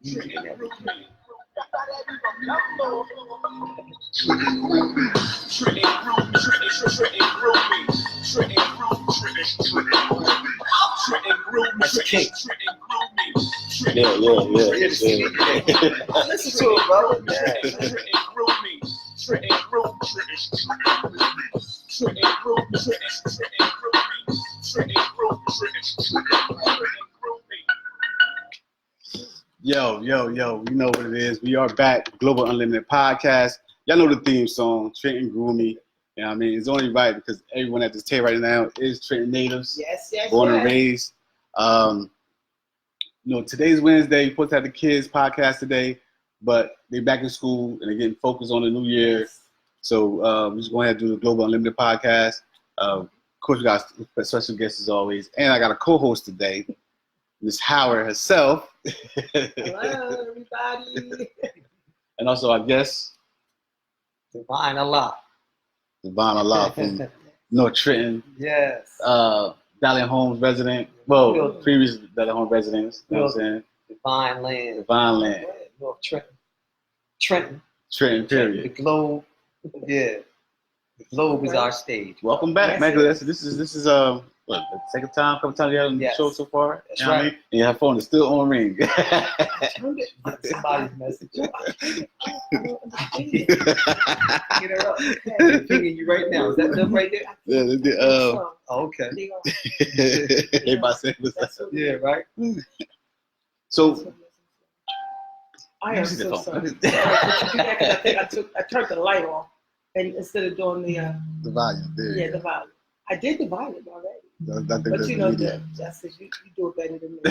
Trenton and everything. That's king. Yeah. Listen to it, bro. Yo, you know what it is. We are back, Global Unlimited Podcast. Y'all know the theme song, Trenton Grew Me. You know what I mean? It's only right because everyone at this table right now is Trenton natives. Yes. Born and raised. Today's Wednesday. You're supposed to have the kids podcast today, but they're back in school and they're getting focused on the new year. Yes. So we're just going to do the Global Unlimited Podcast. Of course, we got a special guest as always. And I got a co-host today, Miss Howard herself. Hello, everybody. And also our guest, Divine Allah from North Trenton. Yes. Dalian Homes resident. Well, previous Dalian Homes residents. You know what I'm saying? Divine land. North Trenton. Trenton, period. The globe. Yeah. The globe is our stage. Welcome back, man. This is what, the second time, couple times you had on the show so far. That's you know right. What I mean? And your phone is still on ring. Somebody's message. Get her up. I'm pinging you right now. Is that them right there? Yeah, okay. They about to say what's that? Yeah, right. So I am so sorry. I turned the light off, and instead of doing the volume. The volume. I did the volume already. But you know, Justice, you do it better than me.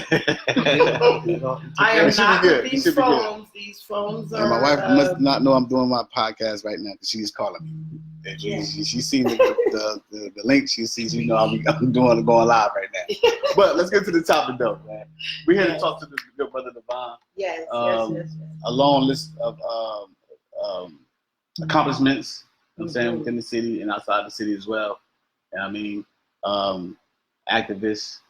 I am not with these phones. These phones are. And my wife must not know I'm doing my podcast right now because she's calling me. And she's seen the link. She sees, I'm going live right now. But let's get to the topic though, man. We're here to talk to the good brother Devon. Yes. A long list of accomplishments. You know what I'm saying, within the city and outside the city as well. And I mean, activists,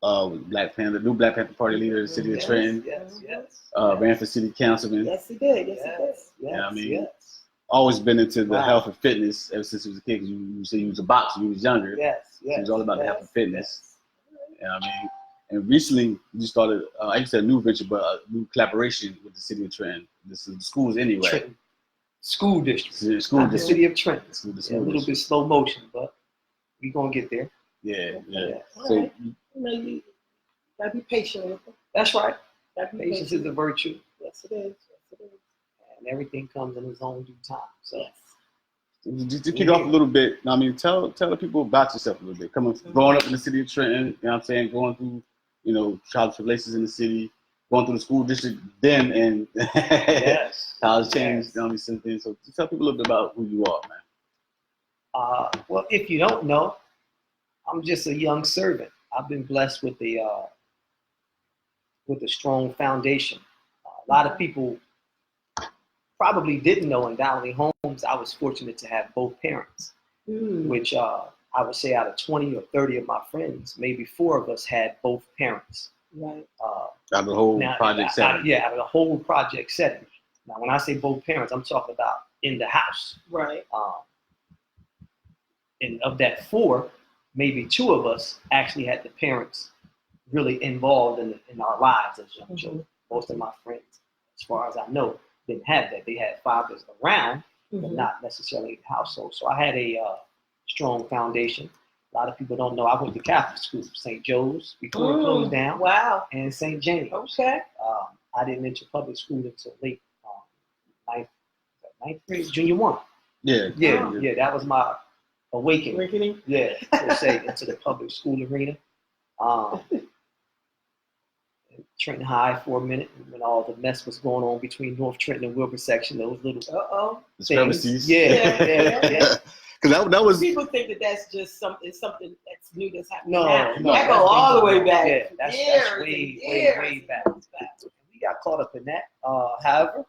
Black Panther, new Black Panther Party leader in the city of Trenton. Yes. Ran for city councilman. Yes, he did. Yes, he did. You know what I mean? Always been into the health and fitness ever since he was a kid. You said you was a boxer when you was younger. Yes. He was all about the health and fitness. You know what I mean? And recently, you started, I used to say a new venture, but a new collaboration with the city of Trenton. This is the schools anyway. Trenton. School district. The city of Trenton. A little bit slow motion, but we're going to get there. Yeah. So, right. You gotta be patient with it. That's right. Patience is a virtue. Yes, it is. And everything comes in its own due time. So, just to kick off a little bit, I mean, tell the people about yourself a little bit. Growing up in the city of Trenton, you know what I'm saying, going through, trials and tribulations in the city, going through the school district then, and how it's changed, since then. So just tell people a little bit about who you are, man. Well, if you don't know, I'm just a young servant. I've been blessed with a strong foundation. A lot of people probably didn't know in Dowling Homes, I was fortunate to have both parents, which I would say out of 20 or 30 of my friends, maybe 4 of us had both parents. Right. Out of the whole project setting. Out of the whole project setting. Now, when I say both parents, I'm talking about in the house. Right. And of that 4, maybe 2 of us actually had the parents really involved in our lives as young children. Most of my friends, as far as I know, didn't have that. They had fathers around, but not necessarily in the household. So I had a strong foundation. A lot of people don't know I went to Catholic school, St. Joe's before it closed down. Wow. And St. James. Okay. I didn't enter public school until late ninth grade, junior 1. Yeah. That was my awakening. Yeah, to say into the public school arena. Trenton High for a minute when all the mess was going on between North Trenton and Wilbur section. Those little discrepancies. Yeah. Because that was. People think that that's just something that's new that's happening. No, that go all the way back. Yeah, that's way back. We got caught up in that. However,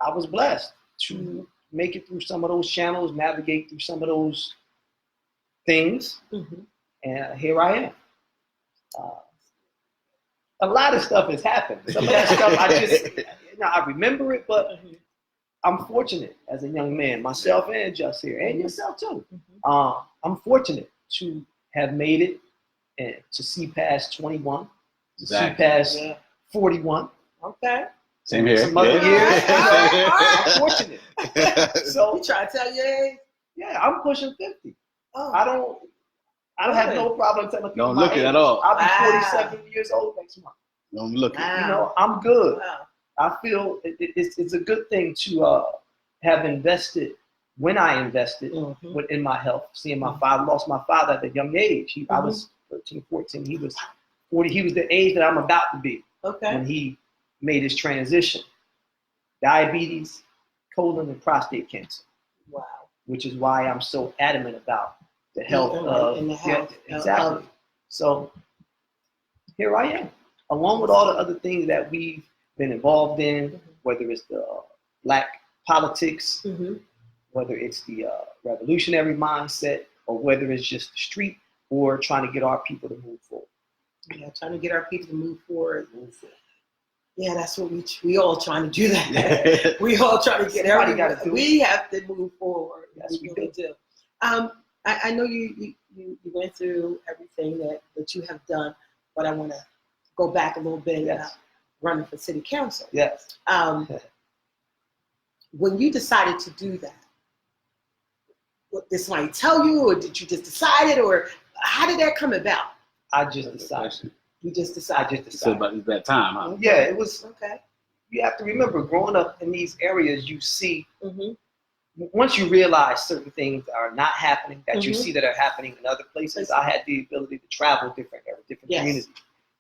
I was blessed to make it through some of those channels, navigate through some of those things, and here I am. A lot of stuff has happened. Some of that stuff I remember it, but I'm fortunate as a young man, myself and Just here, and yourself too. I'm fortunate to have made it and to see past 21, to see past 41. Okay. Same here. Some other years. I'm fortunate. So you try to tell your age? Yeah, I'm pushing 50. Oh. I don't have no problem telling people Don't look it at all. I'll be 47 years old next month. Don't look it. You know, I'm good. Wow. I feel it's a good thing to have invested when I invested in my health. Seeing my father, lost my father at a young age. I was 13, 14. He was 40. He was the age that I'm about to be when he made his transition. Diabetes, colon, and prostate cancer. Wow. Which is why I'm so adamant about the health of the health. Exactly. So here I am, along with all the other things that we've been involved in, whether it's the black politics, whether it's the revolutionary mindset, or whether it's just the street, or trying to get our people to move forward. Yeah, trying to get our people to move forward. Yeah, that's what we all trying to do that. We all trying to get everybody. We have to move forward. Yes, we do. I know you went through everything that you have done, but I want to go back a little bit about running for city council. Yes. When you decided to do that, did somebody tell you, or did you just decide it, or how did that come about? I just decided. You just decided. I just decided. So about that time, huh? Yeah, it was. Okay. You have to remember, growing up in these areas, you see, once you realize certain things are not happening, that you see that are happening in other places. I had the ability to travel different communities.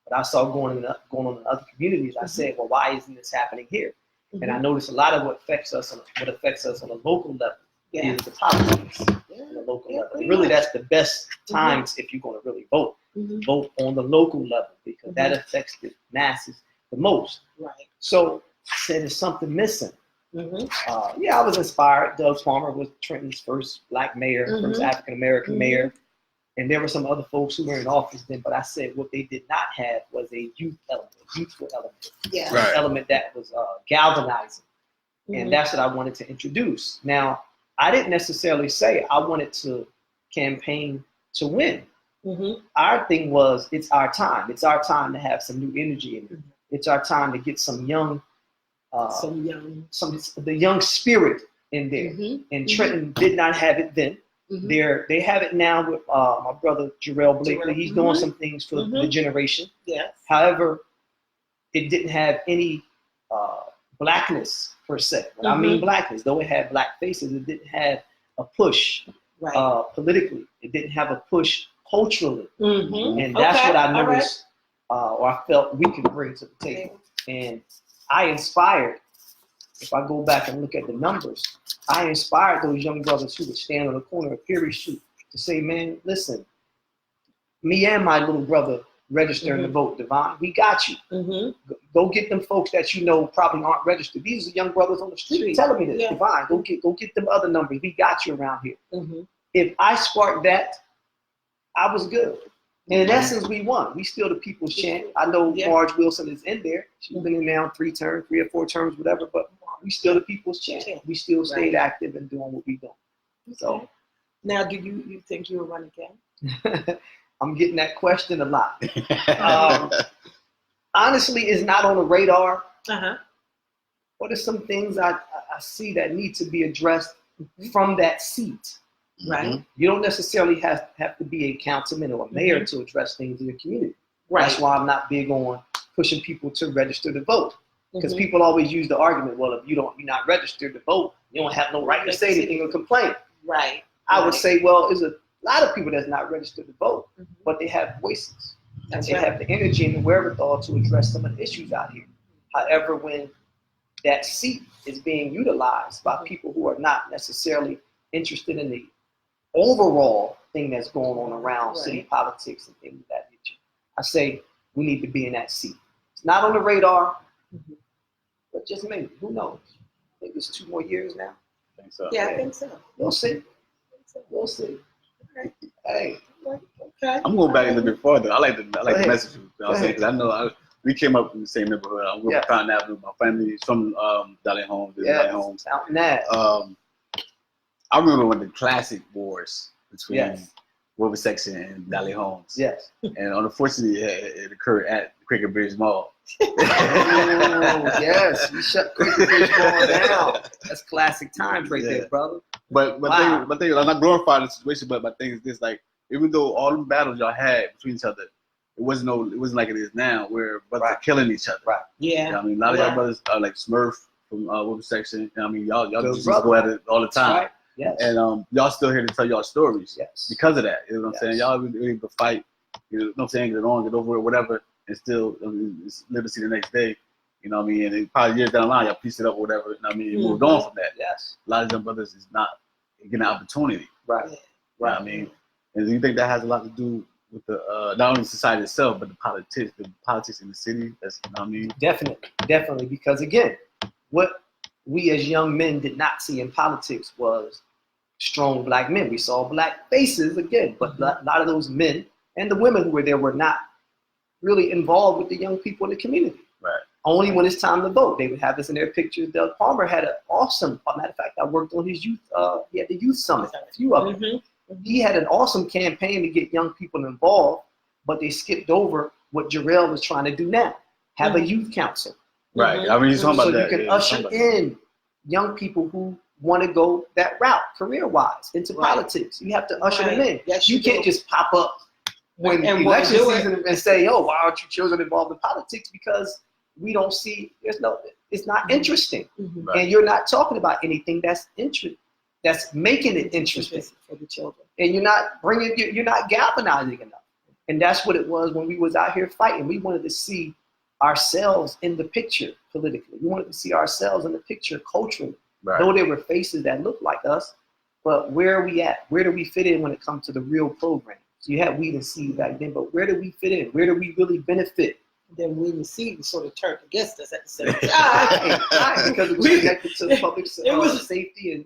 But I saw going on in other communities. I said, well, why isn't this happening here? And I noticed a lot of what affects us on a local level is the politics on the local level. Really, that's the best times if you're going to really vote. Vote on the local level, because that affects the masses the most. Right. So I said, there's something missing. I was inspired. Doug Palmer was Trenton's first black mayor, first African-American mayor. And there were some other folks who were in office then, but I said what they did not have was a youthful element. Yeah. An element that was galvanizing. And that's what I wanted to introduce. Now, I didn't necessarily say I wanted to campaign to win. Our thing was, it's our time. It's our time to have some new energy in it. It's our time to get some the young spirit in there. And Trenton did not have it then. They have it now with my brother Jarrell Blakely. He's doing some things for the generation. Yes. However, it didn't have any blackness per se. When I mean blackness, though it had black faces, it didn't have a push politically. It didn't have a push culturally. And that's what I noticed, or I felt we could bring to the table. And I inspired, if I go back and look at the numbers, I inspired those young brothers who would stand on the corner of Perry Street to say, man, listen, me and my little brother registering to vote, Devon, we got you. Go get them folks that you know probably aren't registered. These are young brothers on the street telling me this. Devon, go get them other numbers. We got you around here. If I sparked that, I was good. And in essence, we won. We still the people's champ. I know Marge Wilson is in there. She's been in now 3 or 4 terms, whatever, but we still the people's champ. We still stayed active and doing what we do. So now, do you think you'll run again? I'm getting that question a lot. Honestly, it's not on the radar. What are some things I see that need to be addressed from that seat? Right. You don't necessarily have to be a councilman or a mayor to address things in your community. That's why I'm not big on pushing people to register to vote. Because people always use the argument, well, if you're not registered to vote, you don't have no right to say anything or complain. Right. I would say, well, there's a lot of people that's not registered to vote, but they have voices. And they have the energy and the wherewithal to address some of the issues out here. However, when that seat is being utilized by people who are not necessarily interested in the overall thing that's going on around city politics and things of that nature, I say we need to be in that seat. It's not on the radar, but just maybe. Who knows? I think it's 2 more years now. I think so. Yeah, I think so. We'll see. We'll see. Hey. Okay. I'm going back a little bit further. I like the message. You know what I'm saying? ahead. Because we came up in the same neighborhood. I'm from Fountain Avenue. My family is from Dali Homes. Homes. Fountain Ave. I remember when the classic wars between Wilbur Section and Dali Homes. Yes. And unfortunately, it occurred at Quaker Bridge Mall. Oh, yes. We shut Quaker Bridge Mall down. That's classic times right there, brother. But my thing, I'm not glorifying the situation, but my thing is this: like, even though all the battles y'all had between each other, it wasn't like it is now, where brothers are killing each other. Right. Yeah. You know what I mean, a lot of y'all brothers are like Smurf from Wilbur Section. You know what I mean, y'all just brother. go at it all the time. Right. Yes. And y'all still here to tell y'all stories. Yes. Because of that. You know what I'm saying? Y'all really able to fight. You know what I'm saying? Get on, get over it, whatever, and still live to see the next day. You know what I mean? And then probably years down the line, y'all piece it up or whatever. You know what I mean? You moved on from that. Yes. A lot of them brothers is not getting an opportunity. Right. Right. I mean, and do you think that has a lot to do with the not only society itself, but the politics in the city? That's, you know what I mean? Definitely. Because again, what we as young men did not see in politics was strong black men. We saw black faces again, but a lot of those men and the women who were there were not really involved with the young people in the community. Right. Only when it's time to vote. They would have this in their pictures. Doug Palmer had an awesome, matter of fact, I worked on his youth, he had the youth summit, a few of them. He had an awesome campaign to get young people involved, but they skipped over what Jarrell was trying to do now, have a youth council. Right. I mean, you're talking about that. So you can usher in young people who want to go that route, career-wise, into politics. You have to usher them in. Yes, you can't just pop up when election season and say, "Oh, why aren't you children involved in politics?" Because we don't see. It's not interesting, and you're not talking about anything that's making it interesting for the children. And you're not galvanizing enough. And that's what it was when we was out here fighting. We wanted to see ourselves in the picture politically. We wanted to see ourselves in the picture culturally. Right. Though there were faces that looked like us, but where are we at? Where do we fit in when it comes to the real program? So you had Weed and Seed back then, but where do we fit in? Where do we really benefit? Then Weed and Seed sort of turned against us at the same time. Because it was connected to public safety and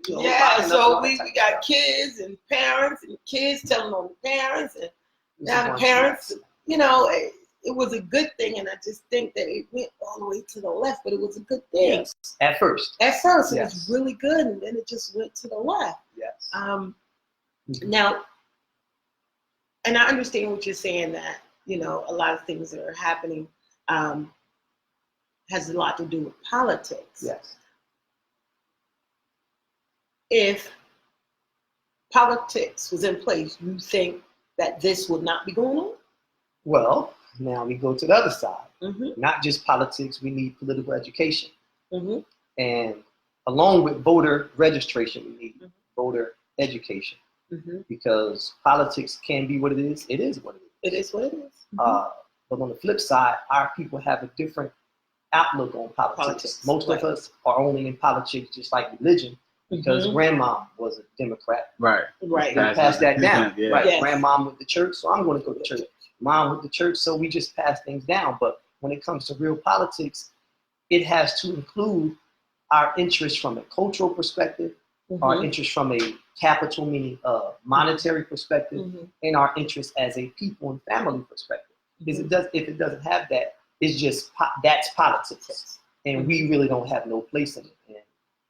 so we got kids and parents and kids telling on the parents, and now the parents, it was a good thing, and I just think that it went all the way to the left, but it was a good thing. Yes. At first it was really good, and then it just went to the left. Yes. Now, and I understand what you're saying, that a lot of things that are happening has a lot to do with politics. Yes. If politics was in place, you think that this would not be going on? Well, now we go to the other side. Not just politics, we need political education. And along with voter registration, we need voter education. Because politics can be what it is. It is what it is. It is what it is. But on the flip side, our people have a different outlook on politics. Most of us are only in politics just like religion, because grandma was a Democrat. Right. They passed that down. Yeah. Right. Yes. Grandmom went to church, so I'm going to go to church. Mom went to church, so we just pass things down. But when it comes to real politics, it has to include our interest from a cultural perspective, our interest from a capital, meaning monetary perspective, and our interest as a people and family perspective. Because if it doesn't have that, it's just that's politics, and we really don't have no place in it. And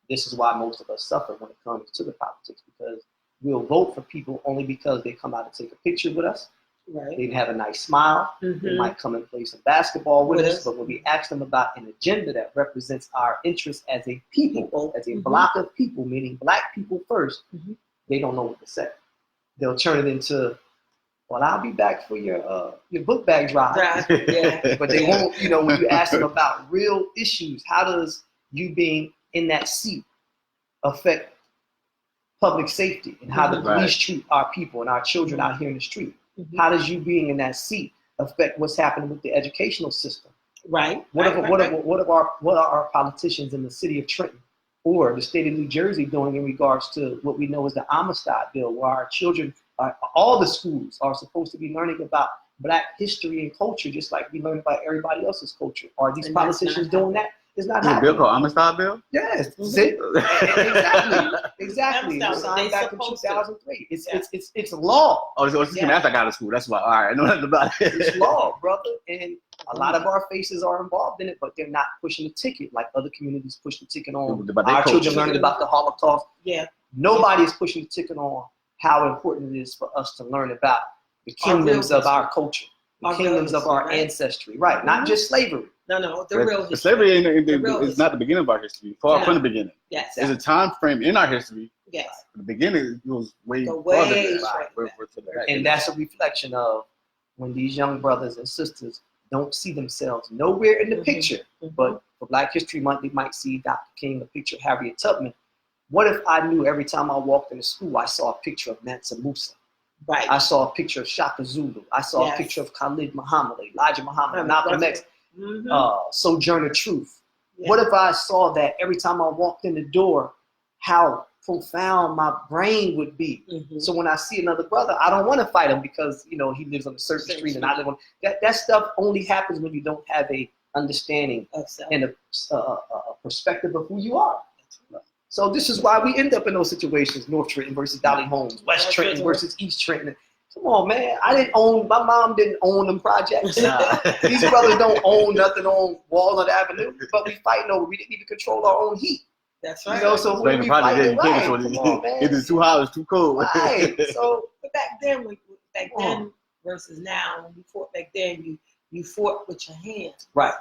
this is why most of us suffer when it comes to the politics, because we'll vote for people only because they come out and take a picture with us. Right. They have a nice smile. They might come and play some basketball with us, but when we ask them about an agenda that represents our interests as a people, as a block of people, meaning black people first, they don't know what to say. They'll turn it into, well, I'll be back for your book bag drive. But they won't, when you ask them about real issues, how does you being in that seat affect public safety, and how the police treat our people and our children out here in the street? How does you being in that seat affect what's happening with the educational system? Right. What are our politicians in the city of Trenton or the state of New Jersey doing in regards to what we know as the Amistad Bill, where our children, all the schools are supposed to be learning about Black history and culture, just like we learn about everybody else's culture? Are these politicians doing that? It's not There's a happening. bill called Amistad Bill? Yes, see? Exactly. It was They signed back in supposed to. 2003. Yeah. It's law. Oh, this came Yeah. after I got out of school. That's why. All right, I know nothing about it. It's law, brother. And a lot of our faces are involved in it, but they're not pushing the ticket like other communities push the ticket on. About their Our children culture. learning about the Holocaust. Yeah. Nobody is pushing the ticket on how important it is for us to learn about the Our real kingdoms of history. our culture, the Our real kingdoms of history, our right? ancestry. Right, not just slavery. No, the real history. Slavery real is not the beginning of our history. Far Yeah. from the beginning. Yes. There's a time frame in our history. Yes. The beginning goes way Go farther way than that. farther We're back. to the back. And that's a reflection of when these young brothers and sisters don't see themselves nowhere in the Mhm. picture. Mhm. But for Black History Month, they might see Dr. King, a picture of Harriet Tubman. What if I knew every time I walked into school, I saw a picture of Mansa Musa? Right. I saw a picture of Shaka Zulu. I saw Yes. a picture of Khalid Muhammad, Elijah Muhammad, Malcolm X, Mhm. Sojourner Truth. Yeah. What if I saw that every time I walked in the door, how profound my brain would be? Mhm. So when I see another brother, I don't want to fight him because he lives on a certain Same street and I live on that stuff only happens when you don't have a understanding Of self. and a perspective of who you are. So this is why we end up in those situations: North Trenton versus Dolly Holmes, West Trenton versus East Trenton. Come on, man! My mom didn't own them projects. These brothers don't own nothing on Walnut Avenue, but we fighting over. We didn't even control our own heat. That's You right. know, so when we fighting, right? Come on, man! It's too hot, it's too cold. Right. So But back then versus now, when you fought back then, you fought with your hands. right.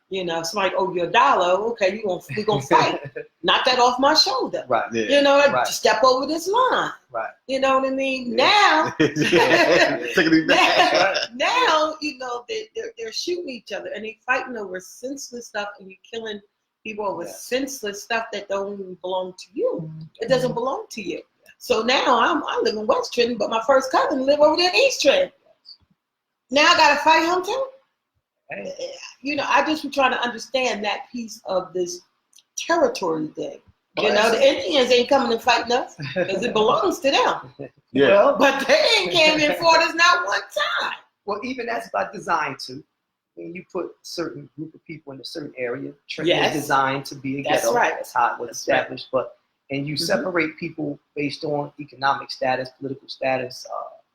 You know, somebody owe you $1. Okay, we gonna fight. Knock that off my shoulder. Right. Yeah. You know, Right. step over this line. Right. You know what I mean? Now, Taking it back. now, they're shooting each other and they fighting over senseless stuff, and you're killing people over senseless stuff that don't even belong to you. It doesn't belong to you. So now I live in West Trenton, but my first cousin live over there in East Trenton. Now I gotta fight him too. You know, I just been trying to understand that piece of this territory thing. You know, the Indians ain't coming and fighting us because it belongs to them. Yeah. Well, But they ain't came and fought us not one time. well, even that's by design too. When you put a certain group of people in a certain area, Trenton Yes. is designed to be a That's ghetto. right. That's how it was That's right. established. And you Mhm. separate people based on economic status, political status,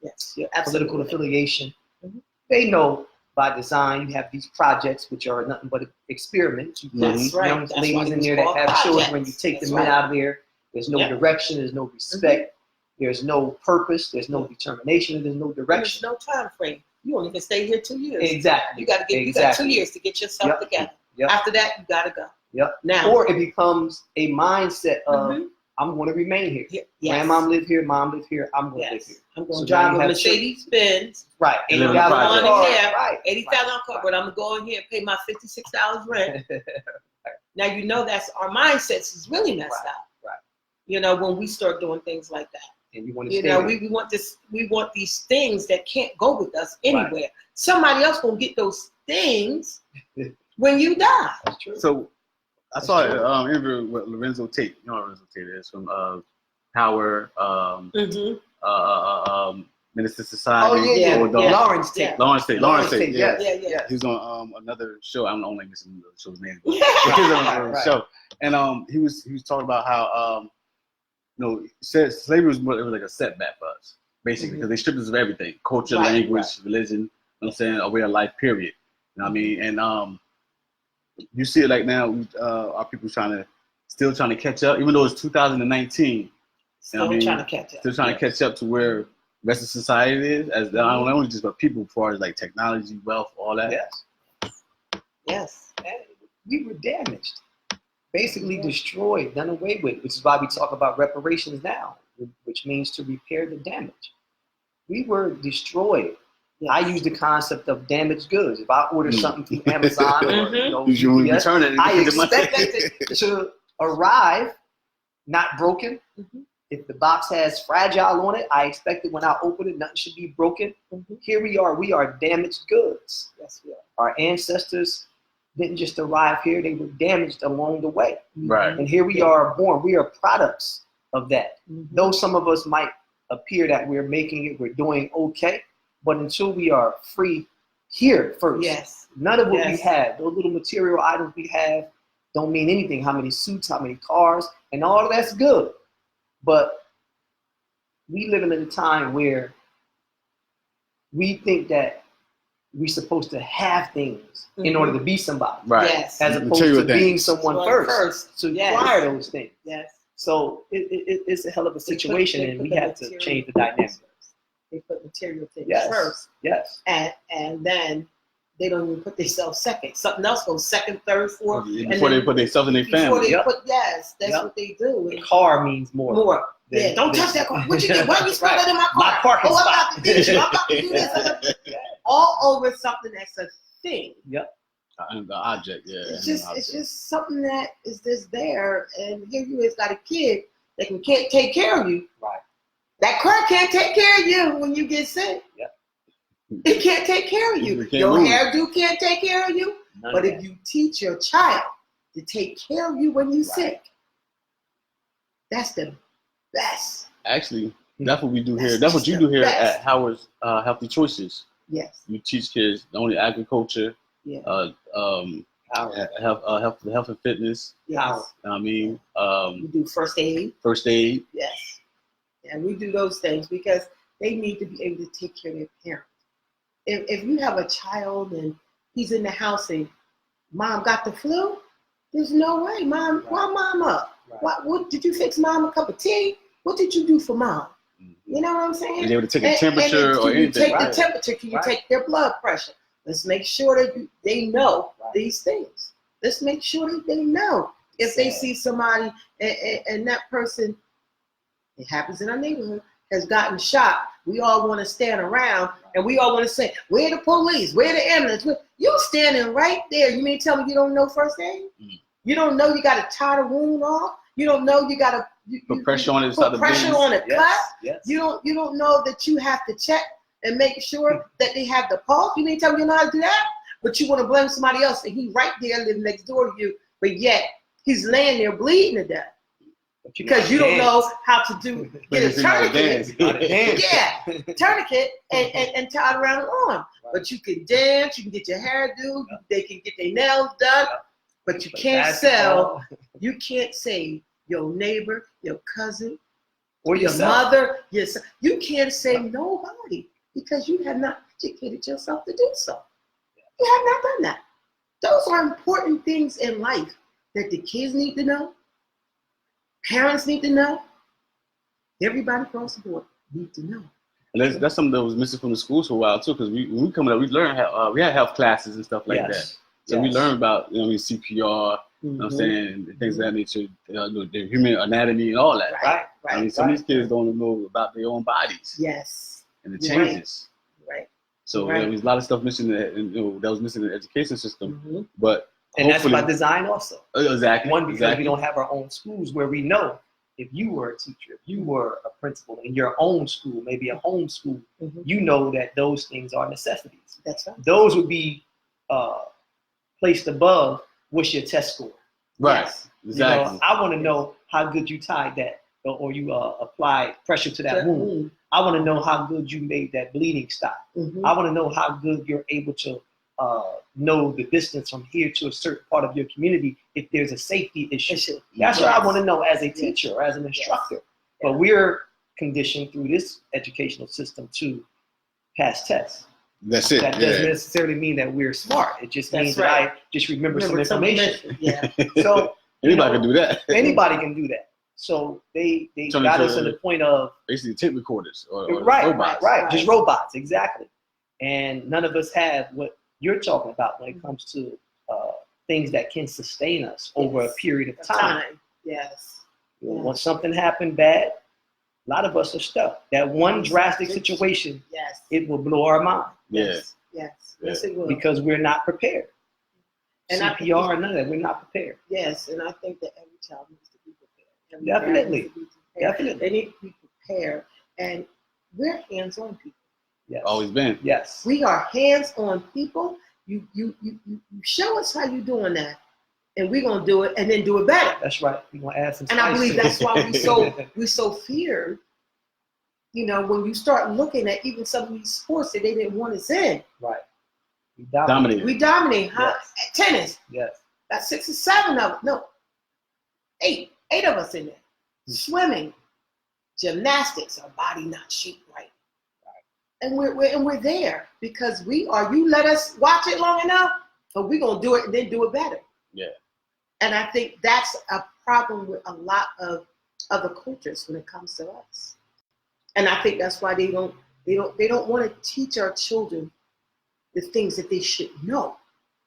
Yes, political absolutely. affiliation. Mhm. They know by design you have these projects which are nothing but experiments. You put That's right. young That's why ladies it in was there that called have children. You projects. take That's the men right. out of there. There's no Yeah. direction. There's no respect. There's no purpose. There's no determination. There's no And there's direction. no time frame. You only can stay here 2 years. Exactly. You got 2 years to get yourself Yep. together. Yep. After that, you gotta go. Yep. Now, Or it becomes a mindset of Mhm. I'm going to remain here. yes. Grandma live here. Mom live here. I'm going to live Yes. here. I'm going So to now drive you a have Mercedes Benz, Right. And live in the $80,000 project. car. Yeah. Right. $80,000 car, but I'm gonna go in here and pay my $56 rent. Now you know that's our mindsets is really messed Right, up. right. You know, when we start doing things like that. And you want to You stay know, there. we want these things that can't go with us anywhere. Somebody else gonna get those things when you die. That's true. So I saw an interview with Lorenzo Tate. You know what Lorenzo Tate is from Power, Mm-hmm. Minister Society. Oh, yeah. Or Lawrence Tate. Yeah. Lawrence Tate. Yeah. Yeah. He was on another show. I don't know like the show's name. But Yeah. he was on a Right. show, and he was talking about how said slavery was like a setback for us, basically, because they stripped us of everything: culture, Right, language, religion. You know what I'm saying, a way of life. Period. You know what I mean? And you see it like now. Our people still trying to catch up, even though it's 2019. Still I mean, trying to catch up. Still trying to catch up to where the rest of society is, as not only just about people, as far as like technology, wealth, all that. Yes. Yes. And we were damaged, basically destroyed, done away with, which is why we talk about reparations now, which means to repair the damage. We were destroyed. Yes. I use the concept of damaged goods. If I order something through Amazon or Mhm. UPS, return it. I expect it to arrive not broken. Mhm. If the box has fragile on it, I expect it when I open it, nothing should be broken. Mhm. Here we are damaged goods. Yes, we are. Our ancestors didn't just arrive here, they were damaged along the way. Right. And here we are born, we are products of that. Mhm. Though some of us might appear that we're making it, we're doing okay, but until we are free here first, Yes. none of what we Yes. have, those little material items we have, don't mean anything. How many suits, how many cars, and all of that's good. But we live in a time where we think that we're supposed to have things in order to be somebody. Right. Yes. As opposed Material to being things. someone Well, first to yes. acquire those things. Yes. So it's a hell of a situation, They and put we the have to material change the things dynamic. first. They put material things Yes. first, Yes. and then they don't even put themselves second. Something else goes second, third, fourth. Before they put themselves in their Before family. they Yep. put, yes, that's Yep. what they do. The car means more. More. than- Yeah, don't than- touch that car. What you do? Why you spill Right. that in my car? My parking I'm spot. about to do you. I'm about to do this. All over something that's a thing. The object, yeah. It's just something that is just there, and here you is got a kid that can't take care of you. Right. That car can't take care of you when you get sick. Yep. It can't take care of You you. can't Your move. hairdo can't take care of you. None But of if that. you teach your child to take care of you when you're sick, that's the best. Actually, that's what we do here. That's That's what just you the do here best. at Howard's Healthy Choices. Yes. You teach kids not only agriculture, Yeah. health and fitness. Yes. I mean, We do first aid. first aid. Yes. And we do those things because they need to be able to take care of their parents. If you have a child and he's in the house and mom got the flu, there's no way. Mom, why mom up? Right. What did you fix mom a cup of tea? What did you do for mom? You know what I'm saying? Is able to take a temperature or can you anything. take Right. the temperature? Can you Right. take their blood pressure? Let's make sure that they know Right. these things. Let's make sure that they know. If they Sad. see somebody and that person, it happens in our neighborhood, has gotten shot, we all want to stand around and we all want to say, where the police? Where the ambulance? You standing right there. You mean tell me you don't know first aid? You don't know you got to tie the wound off? You don't know you got to Put pressure on it. put pressure on a cut? Yes. Yes. You don't know that you have to check and make sure that they have the pulse. You mean tell me you know how to do that? But you want to blame somebody else and he right there living next door to you, but yet he's laying there bleeding to death because you don't know how to get a tourniquet. Yeah, tourniquet and tie it around the arm. Right. But you can dance, you can get your hair do, they can get their nails done, but you But can't basketball, you can't save your neighbor, your cousin, or your yourself. mother, your son. You can't save nobody because you have not educated yourself to do so. You have not done that. Those are important things in life that the kids need to know, parents need to know, everybody across the board need to know. And that's something that was missing from the schools for a while too. Because when we coming up, we learned how we had health classes and stuff like that. Yes. So we Yes. learned about CPR. You know what I'm saying, things of that nature, the human anatomy and all that. Right. I mean, some of these kids don't know about their own bodies Yes. and the You're right. changes. Right. So Right. there was a lot of stuff missing that was missing in the education system. Mm-hmm. But And that's hopefully, by design also. exactly. One, because exactly. we don't have our own schools where we know if you were a teacher, if you were a principal in your own school, maybe a home school, you know that those things are necessities. That's right. Those would be placed above what's your test score. Right. Yes. Exactly. You know, I want to know how good you tied that or you applied pressure to that wound. I want to know how good you made that bleeding stop. Mm-hmm. I want to know how good you're able to know the distance from here to a certain part of your community if there's a safety issue. That's what I want to know as a teacher or as an instructor. Yes. But we're conditioned through this educational system to pass tests. That's it. That doesn't necessarily mean that we're smart. It just means that I just remember some information. Yeah. So Anybody can do that. anybody can do that. So they Turn got into us to the point of basically tape recorders or right, robots. right, just robots, exactly. And none of us have what you're talking about when it comes to things that can sustain us over a period of time. Yes. When something happened bad, a lot of us are stuck. That one drastic situation, Yes. it will blow our mind Yes. Yes. Yes, it will. because we're not prepared. And CPR, none of that, we're not prepared. Yes, and I think that every child needs to be prepared. Every Definitely. parent needs to be prepared. Definitely. They need to be prepared. And we're hands-on people. Yes. Always been. Yes. We are hands-on people. You show us how you're doing that, and we're gonna do it, and then do it better. That's right. We're gonna add some And I spice believe to it. that's why we so feared. You know, when you start looking at even some of these sports that they didn't want us in, Right. We Dominated. we dominate. Yes. Tennis. Yes. About 6 or 7 of us. No, 8 of us in there. Swimming, gymnastics, our body not shaped right. And we're there because you let us watch it long enough, but we're gonna do it and then do it better. Yeah. And I think that's a problem with a lot of other cultures when it comes to us. And I think that's why they don't want to teach our children the things that they should know.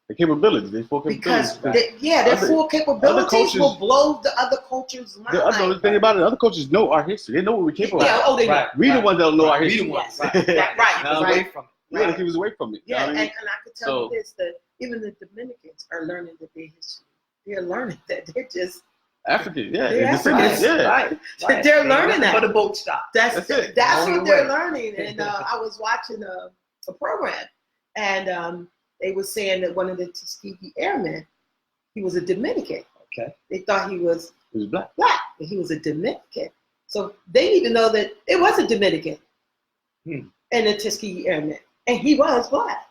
The capabilities, their full capabilities. Because their full capabilities will blow the other cultures' mind. The other thing about it, other cultures know our history. They know what we're capable of. They know. We the ones that don't know our history. Yes. Right. Away from it. We gotta keep us away from it. Yeah, you know what I mean? and I could tell you this, that even the Dominicans are learning that their history. They're learning that they're just African, they're descendants, African. Right. They're learning that. But the boat stopped. That's it. That's what they're learning. And I was watching a program, and they were saying that one of the Tuskegee Airmen, he was a Dominican. Okay. They thought he was black, but he was a Dominican. So they need to know that it was a Dominican and the Tuskegee Airmen, and he was black.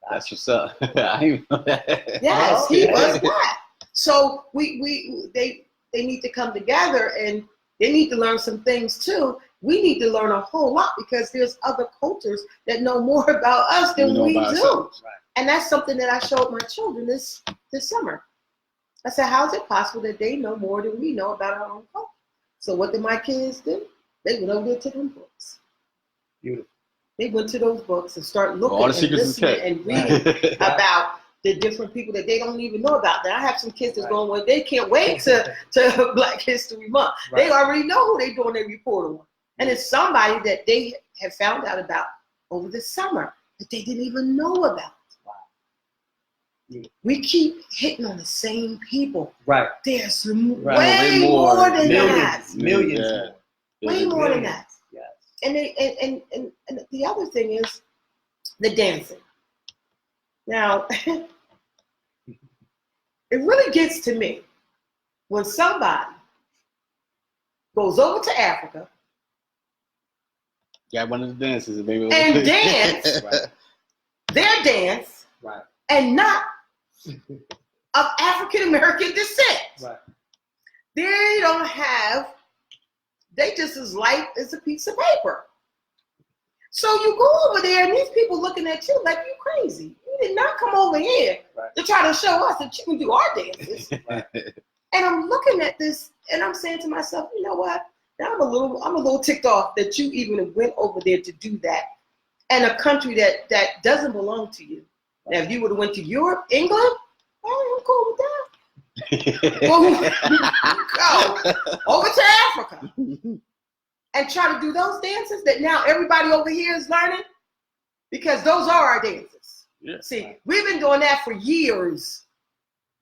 That's what's up. I didn't know that. Yes, he was black. So they need to come together, and they need to learn some things too. We need to learn a whole lot because there's other cultures that know more about us than we do. Right. And that's something that I showed my children this summer. I said, how is it possible that they know more than we know about our own culture? So what did my kids do? They went over there to them books. Beautiful. They went to those books and started looking All the and secrets listening and reading about the different people that they don't even know about. Now I have some kids that's going, well, they can't wait to Black History Month. Right. They already know who they're doing their report on. And it's somebody that they have found out about over the summer that they didn't even know about. We keep hitting on the same people. Right. There's way more than that. Millions more. Way more than that. Yes. And the other thing is the dancing. Now, it really gets to me when somebody goes over to Africa Got one of the dances, baby. and dance their dance and not of African American descent. Right. They don't have, they just as light as a piece of paper. So you go over there and these people looking at you like you crazy. You did not come over here to try to show us that you can do our dances. And I'm looking at this and I'm saying to myself, you know what? Now I'm a little ticked off that you even went over there to do that. And a country that doesn't belong to you. Now, if you would have went to Europe, England, I'm cool with that. Go over to Africa and try to do those dances that now everybody over here is learning because those are our dances. Yeah. See, we've been doing that for years.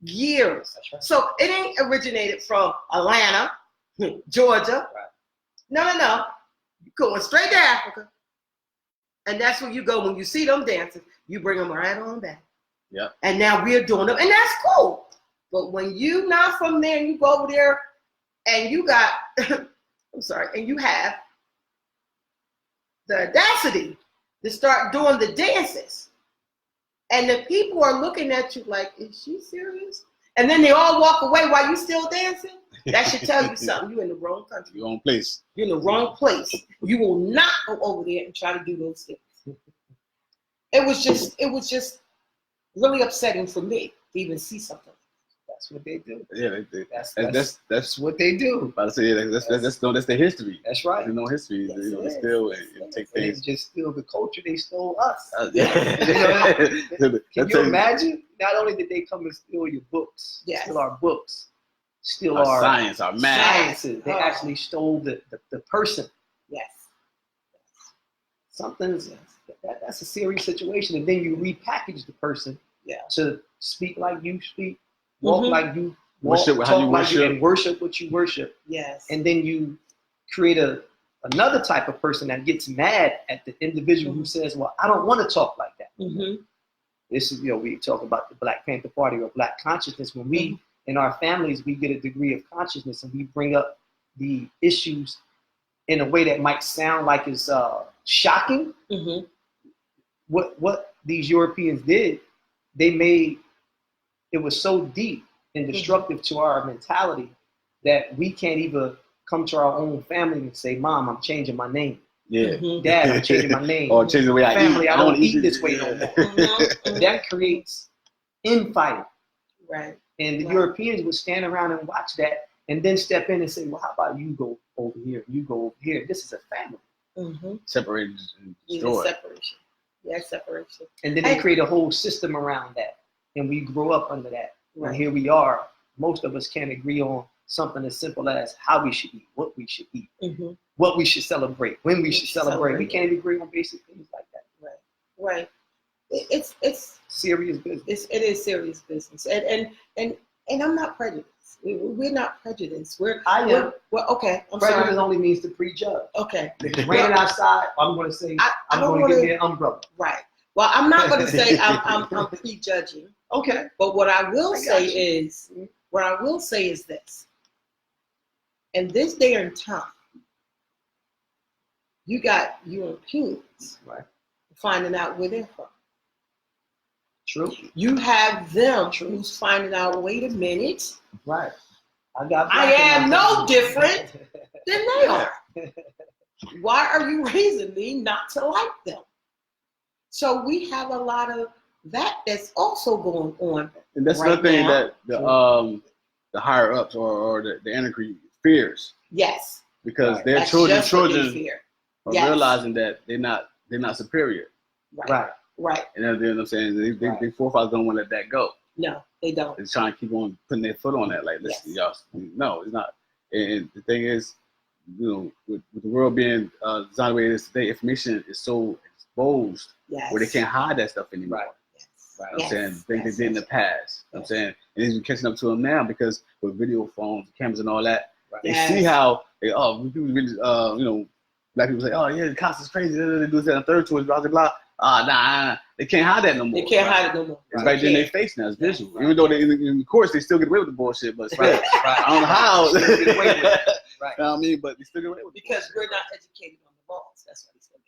Years. Right. So it ain't originated from Atlanta, Georgia. Right. No. You're going straight to Africa. And that's where you go when you see them dances. You bring them right on back. Yeah. And now we're doing them, and that's cool. But when you not from there and you go over there and you got, and you have the audacity to start doing the dances, and the people are looking at you like, is she serious? And then they all walk away while you still dancing. That should tell you something. You're in the wrong country. Your own place. You're in the wrong place. You will not go over there and try to do those things. It was just really upsetting for me to even see something. That's what they do. Yeah, That's what they do. I say that's their history. That's right. You know, history. Yes, They steal and take They things. just steal the culture. They stole us. Can Can you imagine? Not only did they come and steal your books, steal our books, steal our science, our math. sciences. They actually stole the person. Yes. That's a serious situation. And then you repackage the person to speak like you speak, walk like you walk, worship how you worship, and worship what you worship. Yes. And then you create another type of person that gets mad at the individual who says, well, I don't want to talk like that. This is, we talk about the Black Panther Party or Black consciousness. When we, in our families, we get a degree of consciousness and we bring up the issues in a way that might sound like it's shocking. What these Europeans did, they made, it was so deep and destructive to our mentality that we can't even come to our own family and say, "Mom, I'm changing my name." Yeah. Dad, I'm changing my name. Or changing the way I Family, eat. I don't eat this way no more. Mhm. That creates infighting. Right. And the Right. Europeans would stand around and watch that and then step in and say, well, how about you go over here? You go over here. This is a family. Mm-hmm. Separated and Yeah, destroyed. separation. Yeah, separation. And then they create a whole system around that. And we grow up under that. Right. And here we are. Most of us can't agree on something as simple as how we should eat, what we should eat, Mm-hmm. what we should celebrate, when we should celebrate. We can't even agree on basic things like that. Right. Right. It's Serious business. it is serious business. And I'm not prejudiced. We're not prejudiced. I am. Well, okay. I'm Prejudice sorry. only means to prejudge. Okay. If it's raining outside, I'm going to say, I'm don't going to wanna- give me an umbrella. Right. Well, I'm not going to say I'm prejudging. Okay. But what I will I got say you. is this. In this day and time, you got Europeans Right. finding out where they're from. True. You have them True. who's finding out, wait a minute, Right. I am no different than they are. Why are you raising me not to like them? So we have a lot of that's also going on. And that's right another thing now. that the higher ups or the anarchy fears, Yes. because Right. their That's just what they children fear. are Yes. realizing that they're not superior. Right. Right. And you know what I'm saying? Right. Their forefathers don't want to let that go. No, they don't. They're trying to keep on putting their foot on that. Like, listen, y'all, no, it's not. And the thing is, you know, with the world being designed the way it is today, information is so exposed Yes. where they can't hide that stuff anymore. Right. Yes. Right. You know what I'm saying? Things Yes. they did in the past. You know what I'm saying? And it's catching up to them now because with video phones, cameras, and all that, they Yes. see how when people really, you know, black people say, oh yeah, the cops is crazy. They do this and the third to it, blah blah blah. Nah, they can't hide that no more. They can't hide it no more. It's Right. right there in They their face now. It's visual. Right. Even though they in the courts they still get away with the bullshit, but it's right. I don't know how. Still get away with it. Right. You know what I mean? But they still get away with it. Because we're not educated on the laws. That's what he said.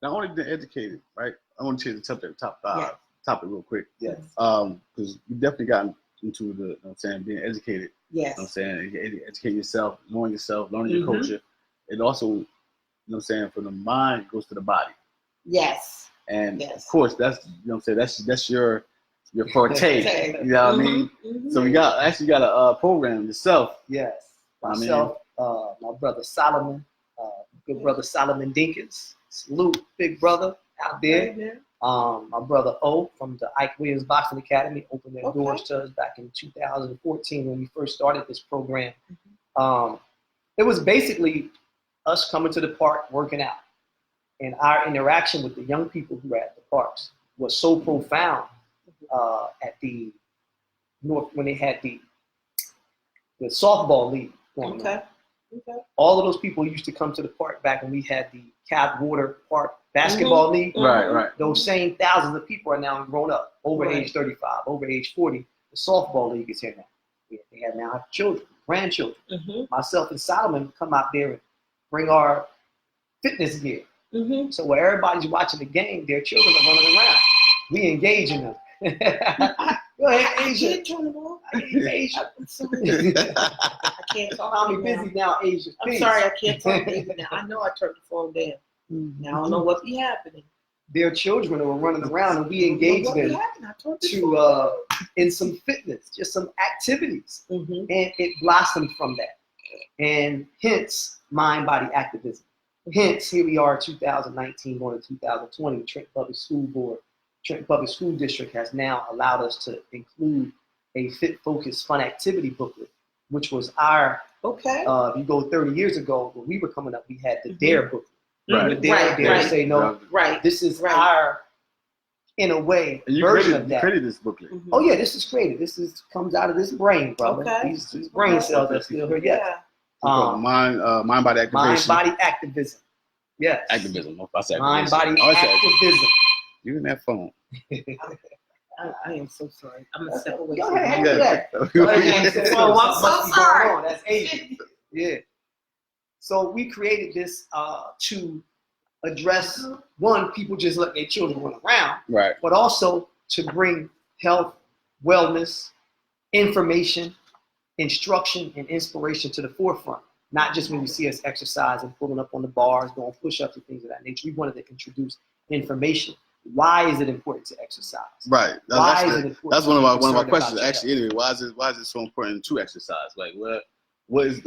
Not only the educated, right? I want to change the topic real quick. Yes. Because you definitely got into the, you know what I'm saying, being educated. Yes. You know what I'm saying? You educate yourself, learning your culture. It also, you know what I'm saying, from the mind it goes to the body. Yes. And Yes. of course, that's, you know what I'm saying, that's your forte. Okay. You know what I mean? Mhm. So you got a program yourself. Yes. I mean- Myself, my brother Solomon, good brother Solomon Dinkins. Salute, big brother out there. Amen. My brother O from the Ike Williams Boxing Academy opened their Okay. doors to us back in 2014 when we first started this program. Mm-hmm. It was basically us coming to the park, working out. And our interaction with the young people who were at the parks was so profound at the North when they had the softball league going on. Okay. Okay. All of those people used to come to the park back when we had the Cab Water Park basketball league. Right, right. Those same thousands of people are now grown up, over Right. age 35, over age 40. The softball league is here now. They have now children, grandchildren. Mm-hmm. Myself and Solomon come out there and bring our fitness gear. Mm-hmm. So while everybody's watching the game, their children are running around. We engage in them. Go ahead, I Asia. can't turn it off. Asia. I'm sorry. I can't talk. Call me to you now. busy now, Asia. I'm Please. sorry, I can't talk to you now. I know I turned the phone down. Now I don't know what be happening. Their children are running around, and we engage What be them happening? I turned the to in some fitness, just some activities, Mm-hmm. and it blossomed from that, and hence mind-body activism. Hence, here we are, 2019 going to 2020. Trenton Public School Board, Trenton Public School District has now allowed us to include a fit, focused, fun activity booklet, which was our. Okay. If you go 30 years ago, when we were coming up, we had the DARE booklet. Right. The DARE, Right. say no. Right. This is Right. our, in a way, And you version of created, that. this booklet. Mhm. Oh yeah, this is created. This is comes out of this brain, brother. Okay. These brain cells are still here. Yes. Mind body activation. Mind body activism. Yes. Activism. I said Mind body activism. I said activism. you in that phone. I am so sorry. I'm gonna step away. Go from ahead, you. handle that. Go ahead, handle that. Oh, I'm Something must so be going sorry. on. That's Asian. Yeah. So we created this to address one, people just let their children run around, Right. but also to bring health, wellness, information, instruction, and inspiration to the forefront. Not just when you see us exercise and pulling up on the bars, doing push-ups and things of that nature. We wanted to introduce information. Why is it important to exercise? Right. Why is it important? That's one of my questions actually. Anyway, why is it so important to exercise? Like, what is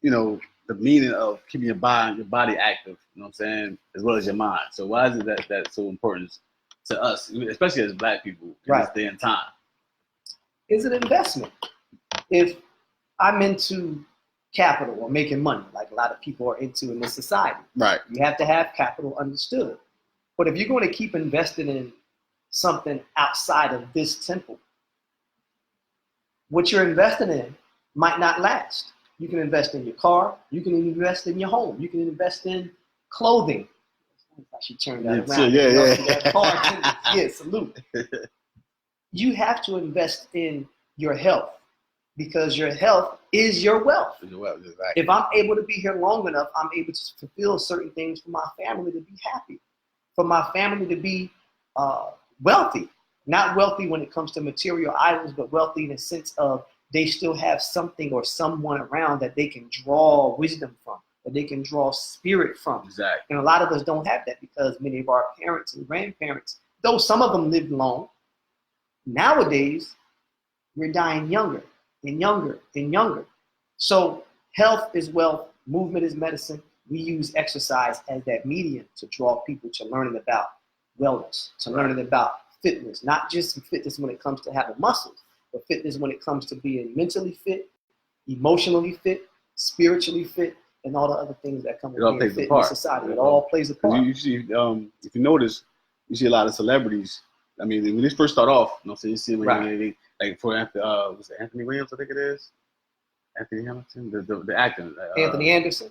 you know, the meaning of keeping your body active? You know what I'm saying, as well as your mind. So why is it that's so important to us, especially as Black people in this day and time? It's an investment. If I'm into capital or making money, like a lot of people are into in this society, right? You have to have capital understood. But if you're going to keep investing in something outside of this temple, what you're investing in might not last. You can invest in your car. You can invest in your home. You can invest in clothing. I should turn that around. Yeah, salute. You have to invest in your health because your health is your wealth. Exactly. If I'm able to be here long enough, I'm able to fulfill certain things for my family to be happy, for my family to be wealthy. Not wealthy when it comes to material items, but wealthy in the sense of they still have something or someone around that they can draw wisdom from, that they can draw spirit from. Exactly. And a lot of us don't have that because many of our parents and grandparents, though some of them lived long, nowadays we're dying younger and younger and younger. So health is wealth, movement is medicine. We use exercise as that medium to draw people to learning about wellness, to learning about fitness, not just fitness when it comes to having muscles, but fitness when it comes to being mentally fit, emotionally fit, spiritually fit, and all the other things that come with being fit in society. It all plays a part. You see, if you notice, you see a lot of celebrities. I mean, when they first start off, you know, so you see when they, like for was it Anthony Williams, I think it is, Anthony Hamilton, the actor. Anthony Anderson.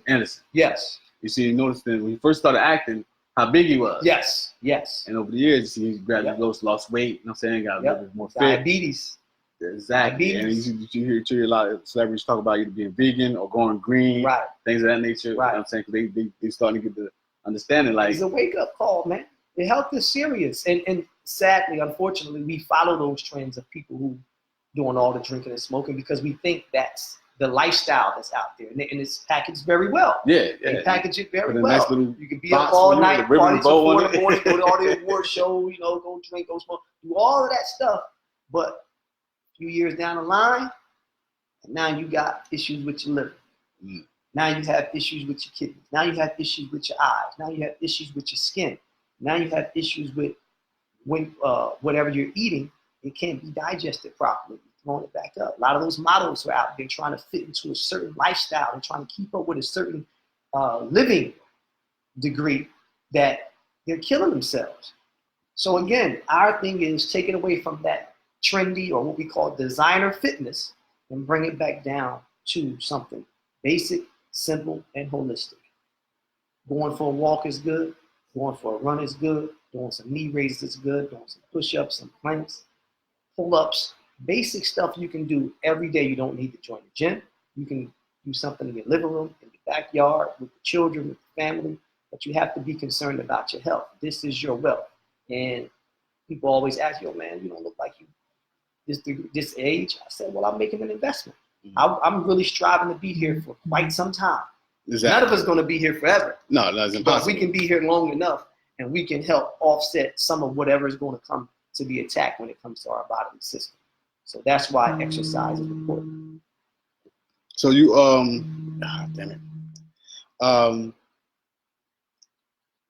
Yes. You see, you notice that when he first started acting, how big he was. Yes. And over the years, you see, he gradually lost weight. You know what I'm saying? Got a little bit more fit. Diabetes. Exactly. Diabetes. And you hear a lot of celebrities talk about either being vegan or going green, things of that nature. You know what I'm saying? Because they starting to get the understanding. Like, it's a wake-up call, man. The health is serious. And sadly, unfortunately, we follow those trends of people who doing all the drinking and smoking because we think that's the lifestyle that's out there. And it's packaged very well. They package it very well. Nice you can be up all night, party till 4 in the morning, go to all the award shows, you know, go drink, go smoke, do all of that stuff. But a few years down the line, and now you got issues with your liver. Now you have issues with your kidneys. Now you have issues with your eyes. Now you have issues with your skin. Now you have issues with when whatever you're eating, it can't be digested properly. Throwing it back up. A lot of those models are out there trying to fit into a certain lifestyle and trying to keep up with a certain living degree that they're killing themselves. So again, our thing is take it away from that trendy or what we call designer fitness and bring it back down to something basic, simple, and holistic. Going for a walk is good. Going for a run is good. Doing some knee raises is good. Doing some push-ups, some planks, pull-ups, basic stuff you can do every day. You don't need to join the gym. You can do something in your living room, in your backyard, with the children, with the family, but you have to be concerned about your health. This is your wealth. And people always ask, yo, man, you don't look like you this age. I said, well, I'm making an investment. I'm really striving to be here for quite some time. Exactly. None of us going to be here forever. No, that's impossible. But we can be here long enough, and we can help offset some of whatever is going to come to be attacked when it comes to our bodily system. So that's why exercise is important. So you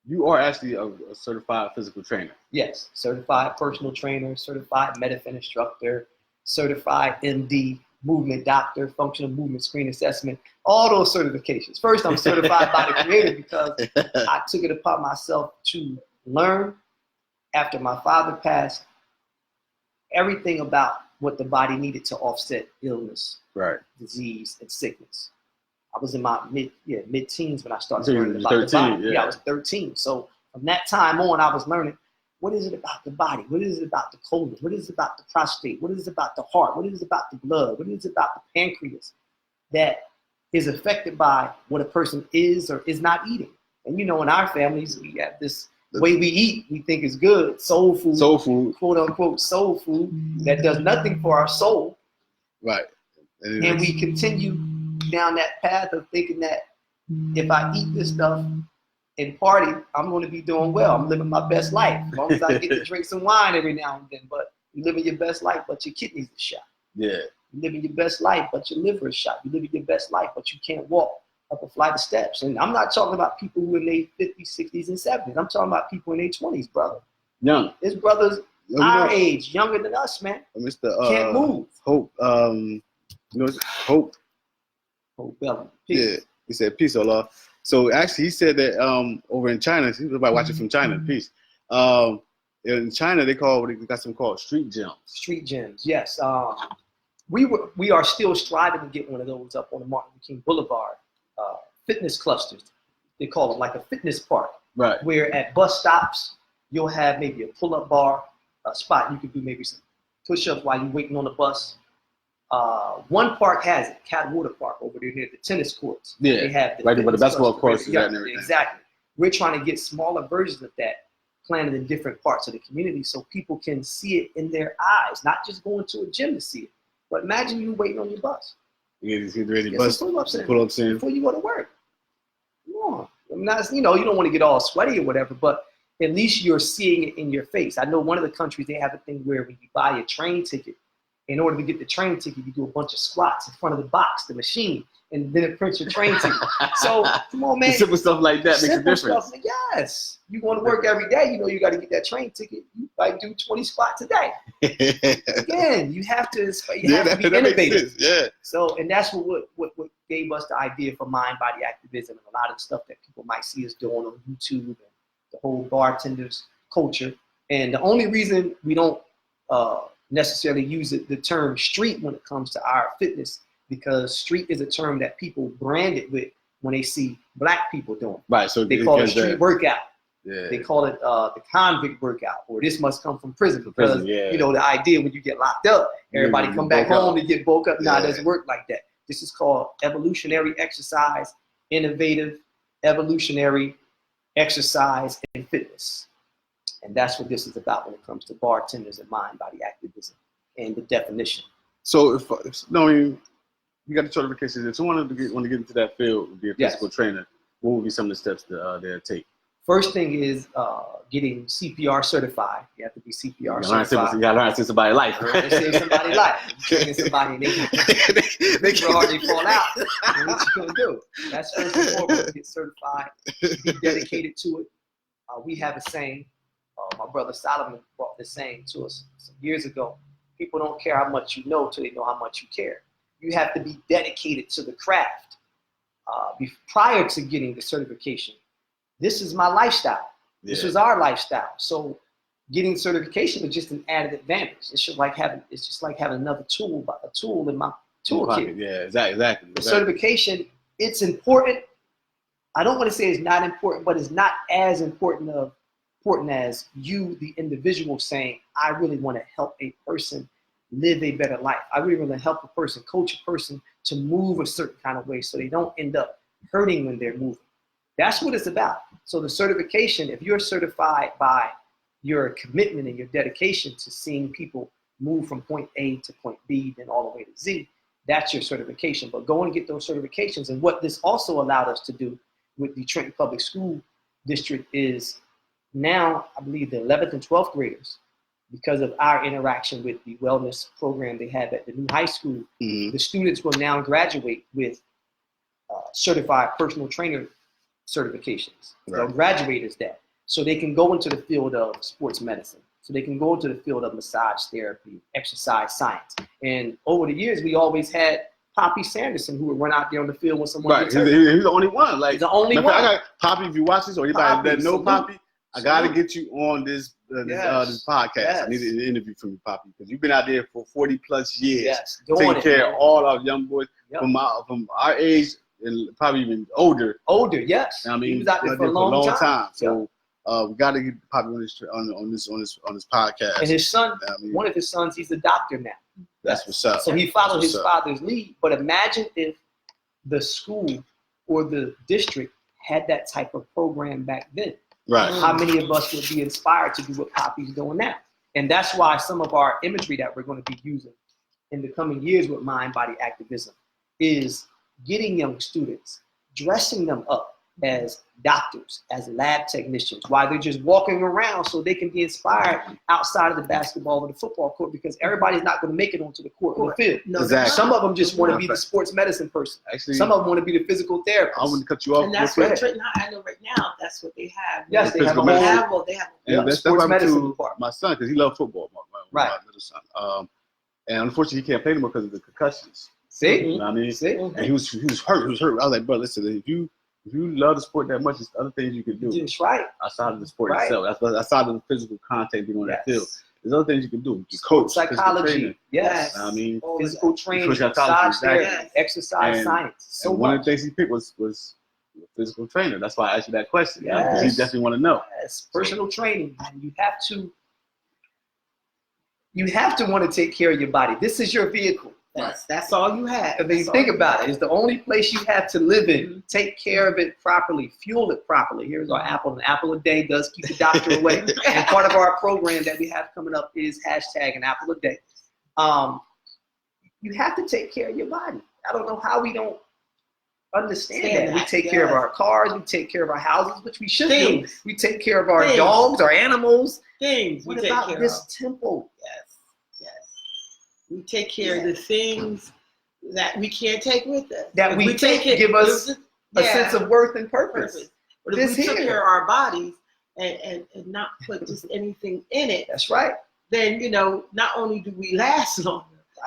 you are actually a certified physical trainer. Yes, certified personal trainer, certified medicine instructor, certified MD, movement doctor, functional movement screen assessment, all those certifications. First, I'm certified by the creator because I took it upon myself to learn after my father passed everything about what the body needed to offset illness, disease, and sickness. I was in my mid-teens when I started learning about the body. Yeah, I was 13. So from that time on, I was learning, what is it about the body? What is it about the colon? What is it about the prostate? What is it about the heart? What is it about the blood? What is it about the pancreas that is affected by what a person is or is not eating? And you know, in our families, we have this The way we eat, we think is good. Soul food, quote unquote, soul food that does nothing for our soul. Right. And we continue down that path of thinking that if I eat this stuff and party, I'm going to be doing well. I'm living my best life. As long as I get to drink some wine every now and then. But you're living your best life, but your kidneys are shot. Yeah. You're living your best life, but your liver is shot. You're living your best life, but you can't walk up a flight of steps. And I'm not talking about people who are in their 50s, 60s, and 70s. I'm talking about people in their 20s, brother. Young. His brothers our age, younger than us, man. Mr. Can't move. Hope, Hope. Hope Bellamy. Yeah, he said peace, Allah. So actually, he said that over in China, he was about watching from China. Peace. In China, they got something called street gyms. Street gyms, yes. We are still striving to get one of those up on the Martin Luther King Boulevard. Fitness clusters, they call it, like a fitness park. Right. Where at bus stops, you'll have maybe a pull-up bar, a spot you can do maybe some push-ups while you're waiting on the bus. One park has it, Cat Water Park over there near the tennis courts. Yeah, they have right where the basketball courts is at and everything. Exactly. We're trying to get smaller versions of that planted in different parts of the community so people can see it in their eyes, not just going to a gym to see it. But imagine you waiting on your bus. You get ready to bus, pull-ups in before you go to work. Come on. I mean, you don't want to get all sweaty or whatever, but at least you're seeing it in your face. I know one of the countries, they have a thing where when you buy a train ticket, in order to get the train ticket, you do a bunch of squats in front of the box, the machine, and then it prints your train ticket. So, come on, man. Simple stuff like that makes a difference. Stuff, yes. You want to work every day, you got to get that train ticket. You might do 20 squats a day. Again, you have to be innovative. Yeah. So, and that's what gave us the idea for mind-body activism and a lot of the stuff that people might see us doing on YouTube and the whole bartenders culture. And the only reason we don't necessarily use the term street when it comes to our fitness, because street is a term that people brand it with when they see black people doing. Right. So they call it street workout. Yeah. They call it the convict workout, or this must come from prison because the idea when you get locked up, everybody come back home to get woke up. Nah, it doesn't work like that. This is called evolutionary exercise, innovative evolutionary exercise and fitness. And that's what this is about when it comes to bartenders and mind-body activism and the definition. So if you got the certification. If someone want to get into that field, be a physical trainer, what would be some of the steps that they'll take? First thing is getting CPR certified. You have to be CPR certified. You got to learn to save somebody's life. To save somebody's life. You're saving somebody and they hardly fall out. And what you gonna do? That's first and foremost. Get certified. Be dedicated to it. We have a saying. My brother Solomon brought this saying to us some years ago. People don't care how much you know till they know how much you care. You have to be dedicated to the craft. Prior to getting the certification, this is my lifestyle. Yeah. This was our lifestyle. So getting certification is just an added advantage. It's just like having another tool in my toolkit. Yeah, exactly. The certification, it's important. I don't want to say it's not important, but it's not as important as you, the individual, saying, I really want to help a person live a better life. I really want to help a person, coach a person to move a certain kind of way so they don't end up hurting when they're moving. That's what it's about. So the certification, if you're certified by your commitment and your dedication to seeing people move from point A to point B, then all the way to Z, that's your certification. But go and get those certifications. And what this also allowed us to do with the Trenton Public School District is now, I believe the 11th and 12th graders, because of our interaction with the wellness program they have at the new high school, the students will now graduate with certified personal trainer certifications. Right. They'll graduate as that. So they can go into the field of sports medicine. So they can go into the field of massage therapy, exercise science. And over the years, we always had Poppy Sanderson, who would run out there on the field when someone gets hurt. He's the only one. He's the only one. I got Poppy, if you watch this, or anybody that know Poppy, I got to get you on this podcast. Yes. I need an interview from you, Poppy, because you've been out there for 40 plus years, taking care of all our young boys from our age and probably even older. Older, yes. I mean, he was out there for a long time. So we got to get Poppy on this podcast. And his son, one of his sons, he's a doctor now. That's what's up. So he followed his father's lead. But imagine if the school or the district had that type of program back then. Right. How many of us would be inspired to do what Poppy's doing now? And that's why some of our imagery that we're going to be using in the coming years with mind body activism is getting young students, dressing them up as doctors, as lab technicians, while they're just walking around so they can be inspired outside of the basketball or the football court, because everybody's not going to make it onto the court or the field. No, Exactly. Some of them just want to be the sports medicine person. Actually, Some of them want to be the physical therapist. I wouldn't cut you off. And that's what Trenton High, I know right now, that's what they have. Yes, they have a Physical whole medicine. They have And that's sports why medicine to department. my son, because he loved football, my little son. And unfortunately, he can't play anymore because of the concussions. See? You know what I mean? See? And he was hurt. He was hurt. I was like, bro, listen, if you love the sport that much, there's other things you can do That's right. outside of the sport Right. itself. That's outside of the physical contact being on that field. Yes. There's other things you can do. You coach, physical Psychology. training. Yes. You know what I mean, Physical training, Physical massage psychology, therapy, exactly. exercise And- science. So and one of much. the things he picked was a physical trainer. That's why I asked you that question. Because Yes. he definitely want to know. Yes, personal training. And you have to want to take care of your body. This is your vehicle. That's all you have. I mean, think about it. It's the only place you have to live in. Take care of it properly. Fuel it properly. Here's our apple. An apple a day does keep the doctor away. And part of our program that we have coming up is hashtag an apple a day. You have to take care of your body. I don't know how we don't understand that. We take care of our cars. We take care of our houses, which we should do. We take care of our dogs, our animals. Things. What about this temple? Yes. We take care of the things that we can't take with us. That we take give us a sense of worth and purpose. But if we took care of our bodies and not put just anything in it, that's right. Then, not only do we last longer,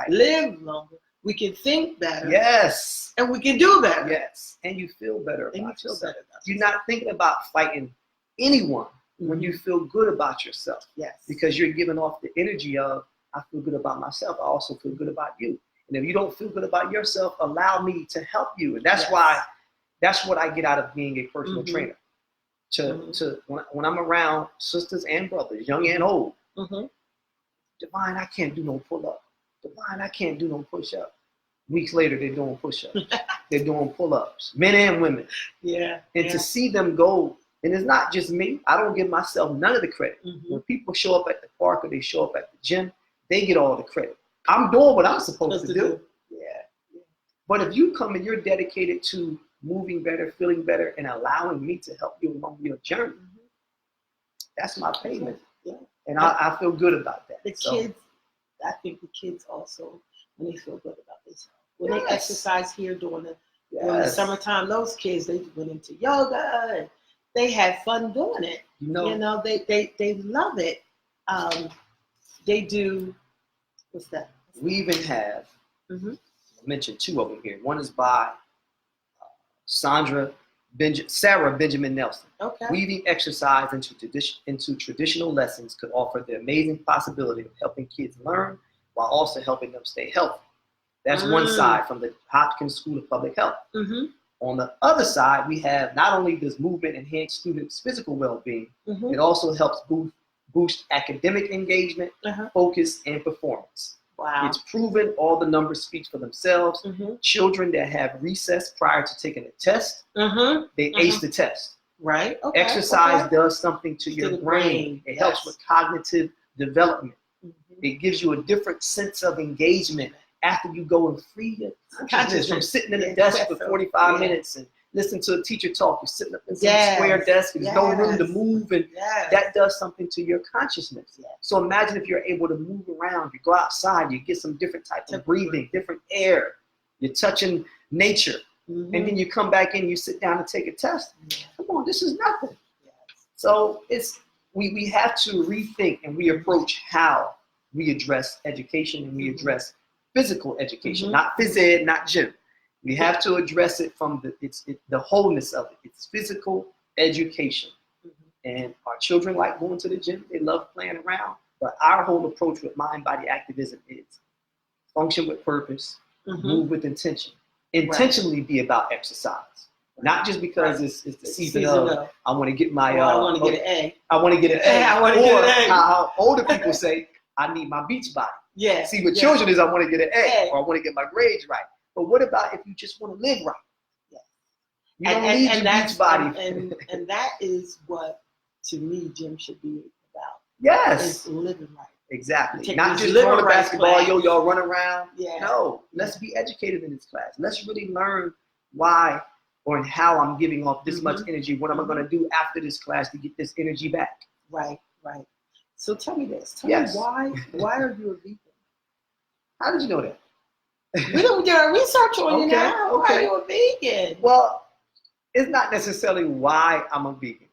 live longer, we can think better. Yes. And we can do better. Yes. And you feel better And you about feel yourself. better about You're not thinking about fighting anyone when you feel good about yourself. Yes. Because you're giving off the energy of, I feel good about myself. I also feel good about you. And if you don't feel good about yourself, allow me to help you. And that's why, that's what I get out of being a personal trainer. When I'm around sisters and brothers, young and old, Divine, I can't do no pull-up. Divine, I can't do no push-up. Weeks later, they're doing push-ups. They're doing pull-ups, men and women. Yeah. And to see them go, and it's not just me. I don't give myself none of the credit. When people show up at the park or they show up at the gym, they get all the credit. I'm doing what I'm supposed to do. Yeah. But if you come and you're dedicated to moving better, feeling better, and allowing me to help you along your journey, that's my payment. Yeah. And I feel good about that. The kids, I think the kids also, when they feel good about themselves, when they exercise here during the summertime, those kids, they went into yoga and they had fun doing it. They love it. They do, what's that? We even have, I mentioned two of them here. One is by Sarah Benjamin Nelson. Okay. Weaving exercise into traditional lessons could offer the amazing possibility of helping kids learn while also helping them stay healthy. That's one side from the Hopkins School of Public Health. On the other side, we have not only does movement enhance students' physical well-being, it also helps boost academic engagement, focus, and performance. Wow. It's proven, all the numbers speak for themselves. Children that have recess prior to taking a test, they ace the test. Right. Okay. Exercise does something to your brain. It helps with cognitive development. It gives you a different sense of engagement after you go and free your consciousness from sitting in the desk for 45 minutes and listen to a teacher talk. You're sitting up in some square desk and there's no room to move, and that does something to your consciousness. So imagine if you're able to move around, you go outside, you get some different types of breathing, different air, you're touching nature, and then you come back in, you sit down and take a test. Come on, this is nothing. So we have to rethink and we approach how we address education and we address physical education, not phys ed, not gym. We have to address it from the wholeness of it. It's physical education. And our children like going to the gym. They love playing around. But our whole approach with mind-body activism is function with purpose, move with intention. Intentionally be about exercise. Not just because it's the season of, I want to get my, I want to get an A. I want to get an A. I want to get an A. How older people say, I need my beach body. Yeah. See, with children is I want to get an A or I want to get my grades right. But what about if you just want to live right? You don't need your beach body. And that is what to me, gym should be about. Yes. Is living right. Exactly. Not just going to basketball, y'all run around. Yeah. No, let's be educated in this class. Let's really learn why or how I'm giving off this much energy. What am I going to do after this class to get this energy back? Right. So tell me this. Tell me why are you a vegan? How did you know that? We don't do our research on you now. Why are you a vegan? Well, it's not necessarily why I'm a vegan.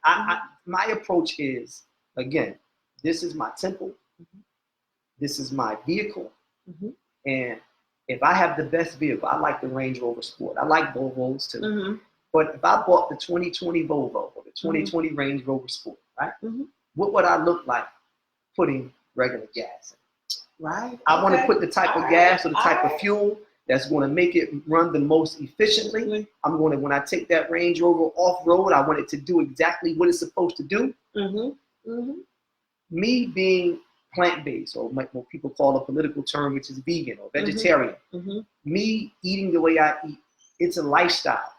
My approach is, again, this is my temple. This is my vehicle. And if I have the best vehicle, I like the Range Rover Sport. I like Volvos too. But if I bought the 2020 Volvo or the 2020 Range Rover Sport, right? What would I look like putting regular gas in? Right. I want to put the type of gas or the type of fuel that's going to make it run the most efficiently. I'm going to, when I take that Range Rover off-road, I want it to do exactly what it's supposed to do. Me being plant-based, or what people call a political term, which is vegan or vegetarian. Me eating the way I eat, it's a lifestyle.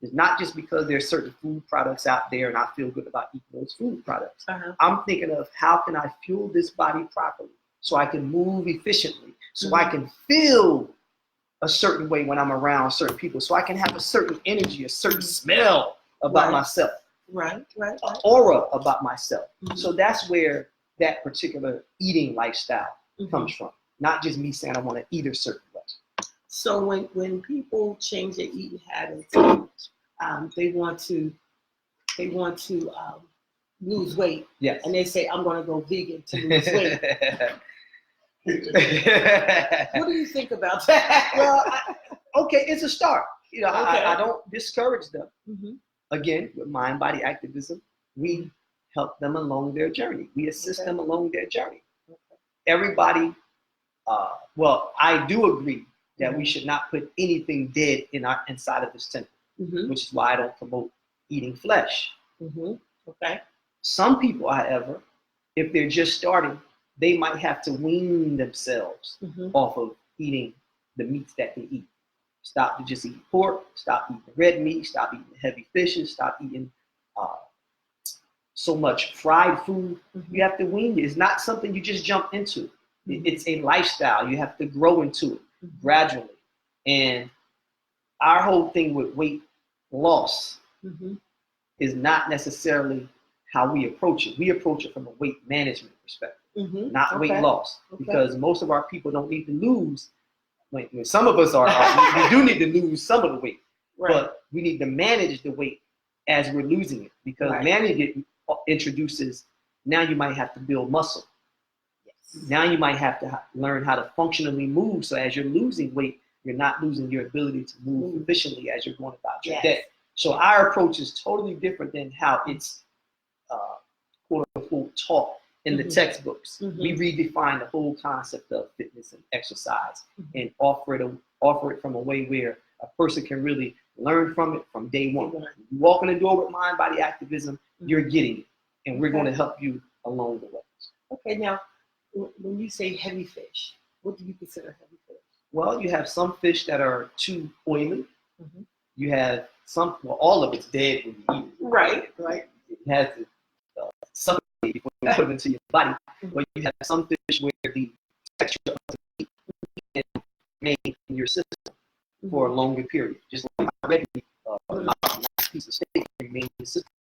It's not just because there's certain food products out there and I feel good about eating those food products. I'm thinking of how can I fuel this body properly so I can move efficiently, so I can feel a certain way when I'm around certain people, so I can have a certain energy, a certain smell about myself. An aura about myself. So that's where that particular eating lifestyle comes from. Not just me saying I want to eat a certain way. So when people change their eating habits, they want to lose weight. Yes. And they say, I'm going to go vegan to lose weight. What do you think about that? Well, okay, it's a start. You know, I don't discourage them. Again, with mind body activism, we help them along their journey. We assist them along their journey. Everybody, well, I do agree that we should not put anything dead inside of this temple, which is why I don't promote eating flesh. Some people, however, if they're just starting, they might have to wean themselves off of eating the meats that they eat. Stop to just eat pork, stop eating red meat, stop eating heavy fishes, stop eating so much fried food. You have to wean it. It's not something you just jump into. It's a lifestyle. You have to grow into it gradually. And our whole thing with weight loss is not necessarily how we approach it. We approach it from a weight management perspective, not weight loss, because most of our people don't need to lose. When some of us we do need to lose some of the weight, but we need to manage the weight as we're losing it, because managing it introduces, now you might have to build muscle. Now you might have to learn how to functionally move. So as you're losing weight, you're not losing your ability to move efficiently as you're going about your day. So our approach is totally different than how it's quote unquote taught in the textbooks. We redefine the whole concept of fitness and exercise and offer it from a way where a person can really learn from it from day one. You walk in the door with mind body activism, you're getting it, and we're going to help you along the way. Okay, now when you say heavy fish, what do you consider heavy fish? Well, you have some fish that are too oily. You have some, well, all of it's dead when you eat it. Right. It has to suffocate before you put it into your body. But you have some fish where the texture of the meat can remain in your system for a longer period. Just like my red meat, a nice piece of steak remains in the system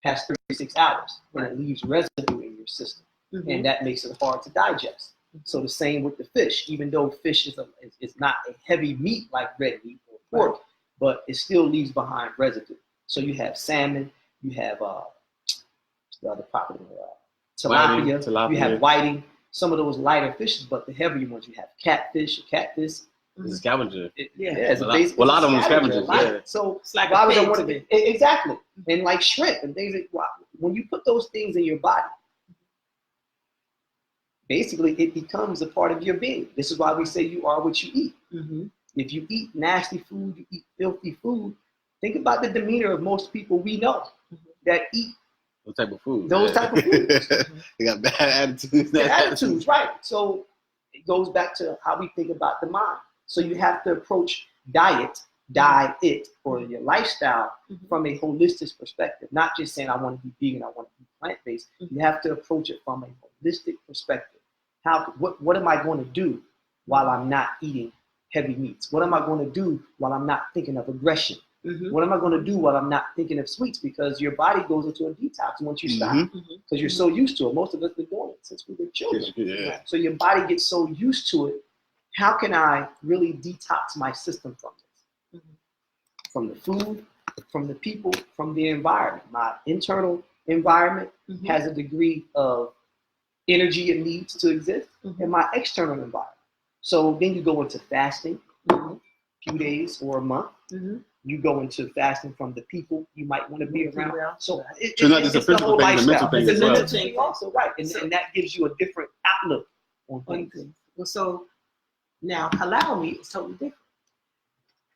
past 36 hours, and it leaves residue in your system. And that makes it hard to digest. So the same with the fish, even though fish is not a heavy meat like red meat or pork, but it still leaves behind residue. So you have salmon, you have the other popular tilapia, you have whiting, some of those lighter fishes, but the heavier ones, you have catfish. Catfish is a scavenger. It's a lot of them are scavengers. So it's like why would I want to exactly, and like shrimp and things like when you put those things in your body, basically it becomes a part of your being. This is why we say you are what you eat. If you eat nasty food, you eat filthy food, think about the demeanor of most people we know that eat those type of food. They got bad attitudes. Attitudes, right. So it goes back to how we think about the mind. So you have to approach diet, or your lifestyle from a holistic perspective, not just saying I want to be vegan, I want to be plant-based, you have to approach it from a holistic perspective. What am I going to do while I'm not eating heavy meats? What am I going to do while I'm not thinking of aggression? What am I going to do while I'm not thinking of sweets? Because your body goes into a detox once you stop. Because you're so used to it. Most of us have been doing it since we were children. Yeah. So your body gets so used to it. How can I really detox my system from this? From the food, from the people, from the environment. My internal environment has a degree of energy it needs to exist, and my external environment. So then you go into fasting, a few days or a month. You go into fasting from the people you might want to be around. So it's not just a physical thing, it's a mental thing as well. It's a mental thing also, right? And that gives you a different outlook on things. Well, so now halal meat is totally different.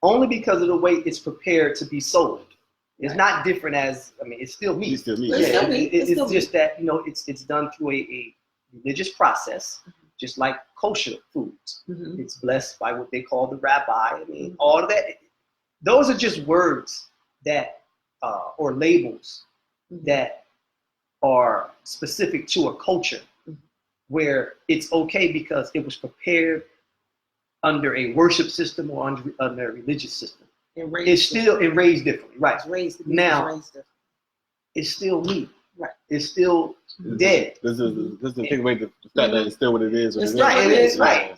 Only because of the way it's prepared to be sold. It's not different as, I mean, it's still meat. It's still meat. It's still meat. It's just that, you know, it's done through a religious process, just like kosher foods. It's blessed by what they call the rabbi. I mean, all of that. Those are just words that, or labels that are specific to a culture where it's okay because it was prepared under a worship system or under a religious system. It's still raised differently, right? Now, it's still meat, right? It's still dead. This is take away the fact that it's still what it is. It's right. It is right.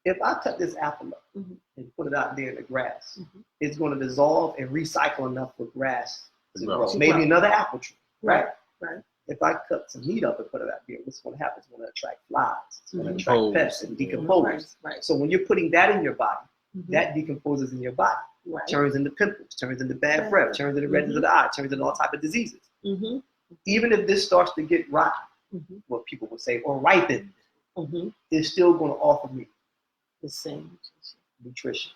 If I cut this apple up and put it out there in the grass, it's going to dissolve and recycle enough for grass to grow. Maybe another apple tree, right? Right. If I cut some meat up and put it out there, what's going to happen? It's going to attract flies. It's going to attract pests and decompose. Right. So when you're putting that in your body, that decomposes in your body, turns into pimples, turns into bad breath, turns into redness of the eye, turns into all type of diseases. Even if this starts to get rotten, what people would say, or ripened, it's still going to offer me the same nutrition.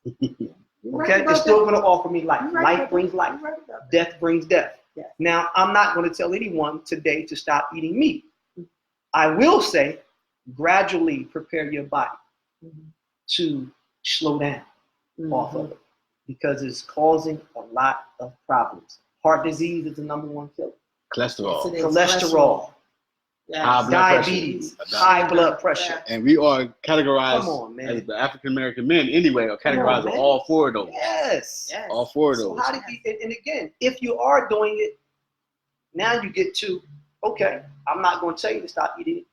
Okay, it's still going to offer me life. Life brings life. Death brings death. Now, I'm not going to tell anyone today to stop eating meat. I will say, gradually prepare your body to slow down off of it because it's causing a lot of problems. Heart disease is the #1 killer. Cholesterol. Diabetes, high blood pressure. And we are categorized as the African American men anyway, are categorized as all four of those. Yes. All four of those. So how do you, and again, if you are doing it, now you get to, okay, I'm not going to tell you to stop eating it.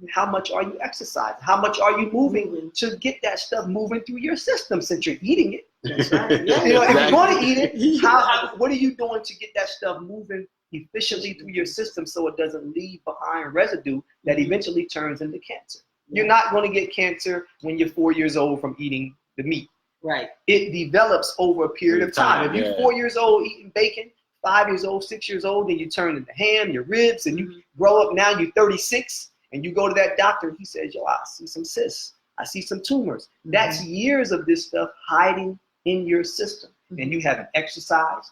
How much are you exercising? How much are you moving to get that stuff moving through your system since you're eating it? That's right. You know, if you want to eat it, what are you doing to get that stuff moving efficiently through your system so it doesn't leave behind residue that eventually turns into cancer? You're not going to get cancer when you're 4 years old from eating the meat. Right. It develops over a period of time. If you're 4 years old eating bacon, 5 years old, 6 years old, then you turn into ham, your ribs, and you grow up now, you're 36, and you go to that doctor, and he says, yo, I see some cysts. I see some tumors. That's years of this stuff hiding in your system. And you haven't exercised.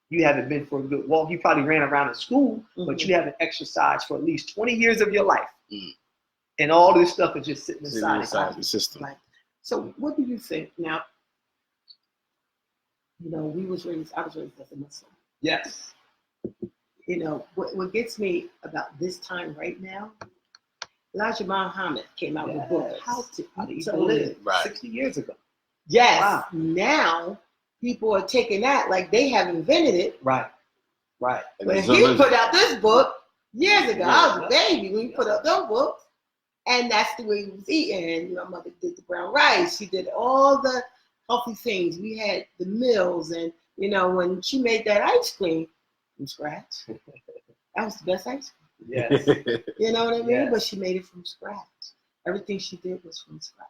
You haven't been for a good walk. You probably ran around in school, but you haven't exercised for at least 20 years of your life. And all this stuff is just sitting inside the system. Right. So what do you think now? You know, I was raised as a Muslim. Yes. You know, what gets me about this time right now, Elijah Muhammad came out with a book, How to Eat to Live, 60 years ago. Yes. Wow. Now, people are taking that like they have invented it. Right. Right. But he put out this book years ago. I was a baby when he put out those books. And that's the way he was eating. And my mother did the brown rice. She did all the healthy things. We had the meals. And, you know, when she made that ice cream from scratch, that was the best ice cream. Yes. You know what I mean? Yes. But she made it from scratch. Everything she did was from scratch.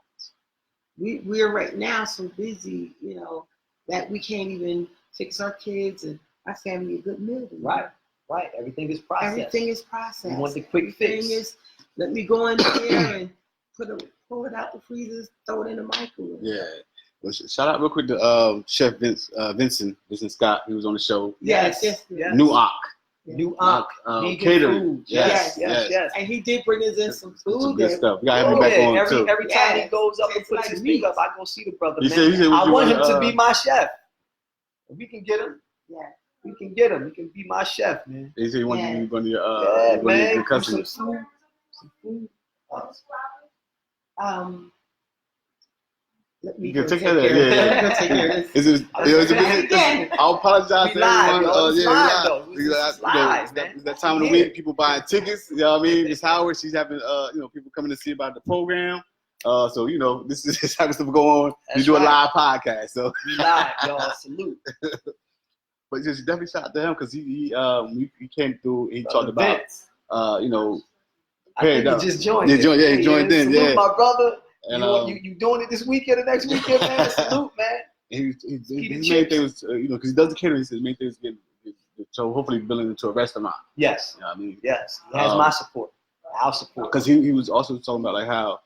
We're right now so busy, you know, that we can't even fix our kids and our family a good meal. Right. Right. Everything is processed. Everything is processed. You want the quick fix. Is, let me go in there and pull it out the freezer, throw it in the microwave. Yeah. Well, shout out real quick to Chef Vincent Scott. He was on the show. Yes. New Ark. New Ark. Catering. Yes. And he did bring us in some food. Some good stuff. We got him back on too. Every time he goes up and puts his feet up, I go see the brother. I want him to be my chef. If we can get him. Yeah. We can get him. He can be my chef, man. They say you want Yeah. to be one of your Yeah, one of man. your customers. Some food. Let me You go can take take care of that. care of Yeah, that. Go take care of this. I'll apologize We to live, everyone. yo. It's Yeah, live, though. we This is live. live, It's man. that time of the Yeah. week. People buying tickets. You know what I mean? Miss Howard, she's having people coming to see about the program. So this is how this stuff go on. That's You do a right. live podcast. So, We live, y'all. Salute. but just definitely shout out to him because he came through. He talked The about events. I Hey, think no. he just joined. Yeah, it. he joined in. Salute, Yeah, my brother. and You doing it this weekend or next weekend, man? Salute, man. his Keep main the chips. thing was because he does the catering. His main thing is getting so hopefully building into a restaurant. Yes. You know what I mean? Yes. He has my support. Our support. Because he was also talking about like how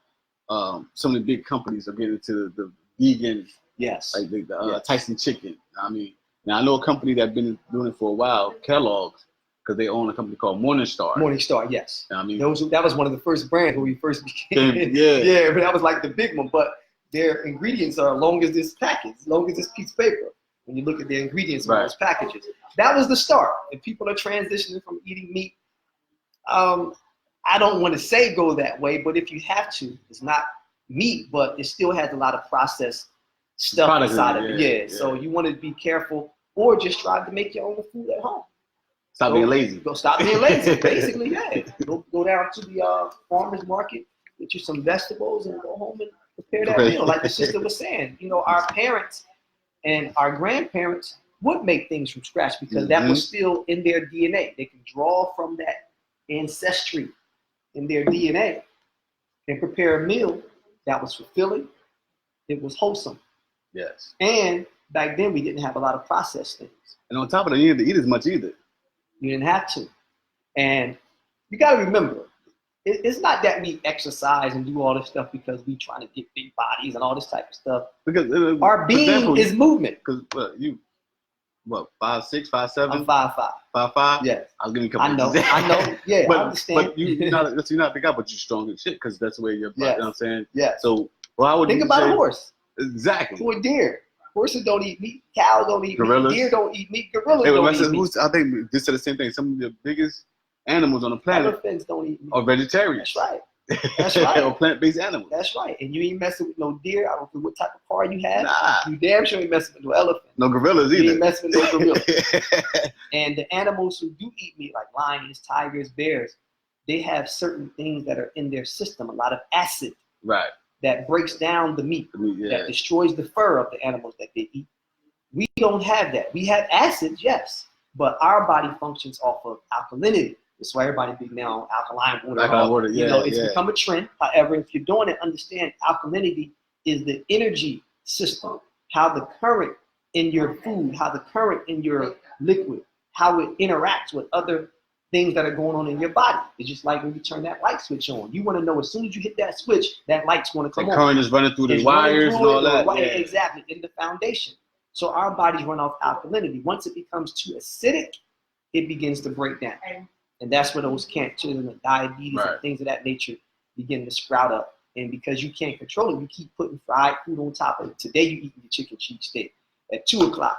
some of the big companies are getting into the vegan, Yes. like the Yes. Tyson chicken. I mean, now I know a company that's been doing it for a while, Kellogg's, because they own a company called Morningstar. Morningstar, yes. I mean, that was one of the first brands when we first became. Yeah. Yeah, but that was like the big one. But their ingredients are as long as this package, as long as this piece of paper. When you look at the ingredients on those packages, that was the start. If people are transitioning from eating meat, I don't want to say go that way, but if you have to, it's not meat, but it still has a lot of processed stuff Product inside in of it, it. Yeah, so you want to be careful, or just try to make your own food at home. Stop being lazy. Go stop being lazy. Basically, yeah. Go down to the farmer's market, get you some vegetables, and go home and prepare that meal. Like the sister was saying, our parents and our grandparents would make things from scratch because that was still in their DNA. They could draw from that ancestry in their DNA and prepare a meal that was fulfilling. It was wholesome. Yes. And back then, we didn't have a lot of processed things. And on top of that, you didn't eat as much either. You didn't have to. And you got to remember, it's not that we exercise and do all this stuff because we trying to get big bodies and all this type of stuff. Because our being is movement. Because you, 5'6", 5'7"? I'm 5'5". 5'5"? Yes. I was giving you a couple. I know. Yeah, I understand. But you're not a big guy, but you're strong as shit because that's the way you're. Yes. You know what I'm saying? Yeah. So why would think you about say, a horse? Exactly. Or a deer. Horses don't eat meat. Cows don't eat Gorillas. meat. Deer don't eat meat. Gorillas don't eat meat. I think this is the same thing. Some of the biggest animals on the planet Elephants don't eat meat. are vegetarians. That's right. That's right. Or plant-based animals. That's right. And you ain't messing with no deer. I don't care what type of car you have. Nah. You damn sure ain't messing with no elephant. No gorillas either. You ain't messing with no gorillas. And the animals who do eat meat, like lions, tigers, bears, they have certain things that are in their system. A lot of acid. Right. That breaks down the meat. Yeah. That destroys the fur of the animals that they eat. We don't have that. We have acid, yes, but our body functions off of alkalinity. That's why everybody big now on alkaline water. Alkaline water, yeah. It's become a trend. However, if you're doing it, understand alkalinity is the energy system, how the current in your food, how the current in your liquid, how it interacts with other things that are going on in your body. It's just like when you turn that light switch on. You want to know as soon as you hit that switch, that light's going to come on. The current is running through the wires and all that. Right, exactly, in the foundation. So our bodies run off alkalinity. Once it becomes too acidic, it begins to break down. And that's where those cancers and the diabetes and things of that nature begin to sprout up. And because you can't control it, you keep putting fried food on top of it. Today you eat your chicken cheese steak. At 2 o'clock,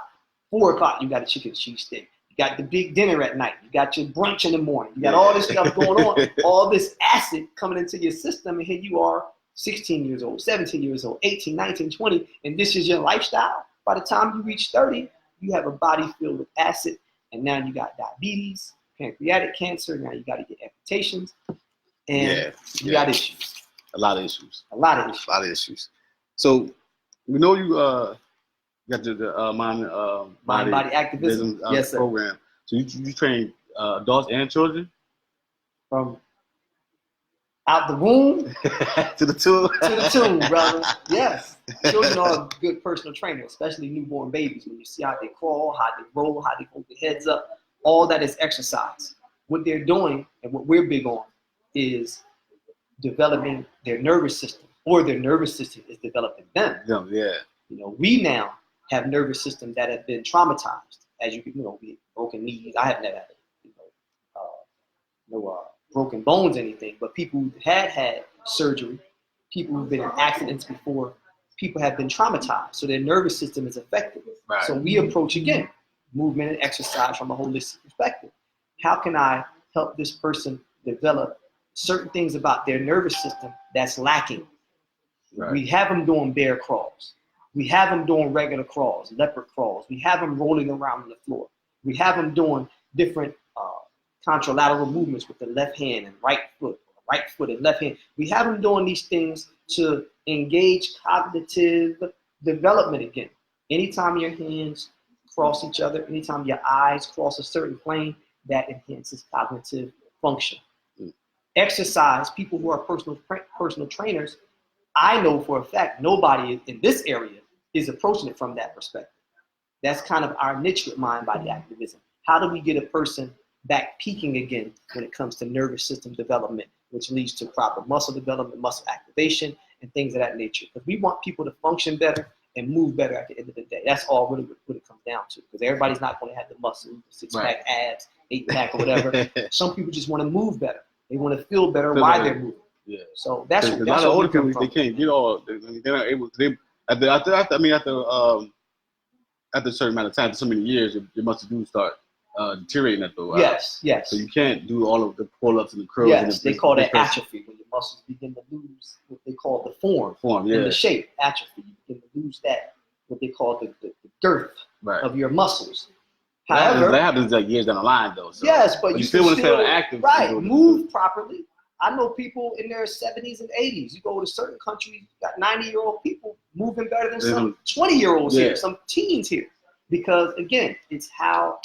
4 o'clock, you got a chicken cheese steak. You got the big dinner at night. You got your brunch in the morning. You got all this stuff going on. All this acid coming into your system. And here you are, 16 years old, 17 years old, 18, 19, 20. And this is your lifestyle. By the time you reach 30, you have a body filled with acid, and now you got diabetes, pancreatic cancer. Now you got to get amputations, and you got issues. A lot of issues. A lot of issues. So we know you got the mind body activism yes, sir. program. So you train adults and children from out the womb to the tomb. To the tomb, brother. Yes. Children are a good personal trainer, especially newborn babies. When you see how they crawl, how they roll, how they hold their heads up, all that is exercise. What they're doing and what we're big on is developing their nervous system, or their nervous system is developing them. Yeah. We now have nervous systems that have been traumatized. As we broken knees. I have never had broken bones or anything, but people who had surgery, people who've been in accidents before, people have been traumatized, so their nervous system is affected. Right. So we approach again. movement and exercise from a holistic perspective. How can I help this person develop certain things about their nervous system that's lacking? Right. We have them doing bear crawls. We have them doing regular crawls, leopard crawls. We have them rolling around on the floor. We have them doing different contralateral movements with the left hand and right foot and left hand. We have them doing these things to engage cognitive development again. Anytime your hands cross each other, anytime your eyes cross a certain plane, that enhances cognitive function. Exercise, people who are personal trainers, I know for a fact nobody in this area is approaching it from that perspective. That's kind of our niche with mind-body activism. How do we get a person back peaking again when it comes to nervous system development, which leads to proper muscle development, muscle activation, and things of that nature? Because we want people to function better and move better at the end of the day. That's all really what it comes down to. Because everybody's not going to have the muscle, six-pack, abs, eight-pack, or whatever. Some people just want to move better. They want to feel better while they're moving. Yeah. So that's what a lot of older people, they from. can't get all. They're not able. After a certain amount of time, after so many years, your muscles do start deteriorating after a while. Yes. So you can't do all of the pull-ups and the curls. Yes, and the they call that atrophy, when your muscles begin to lose what they call the form and the shape. Atrophy, you begin to lose that, what they call the girth of your muscles. However, that happens like years down the line, though. So. Yes, but you still want to stay active. Right, move properly. I know people in their 70s and 80s. You go to certain countries, you got 90-year-old people moving better than some 20-year-olds here, some teens here. Because again, it's how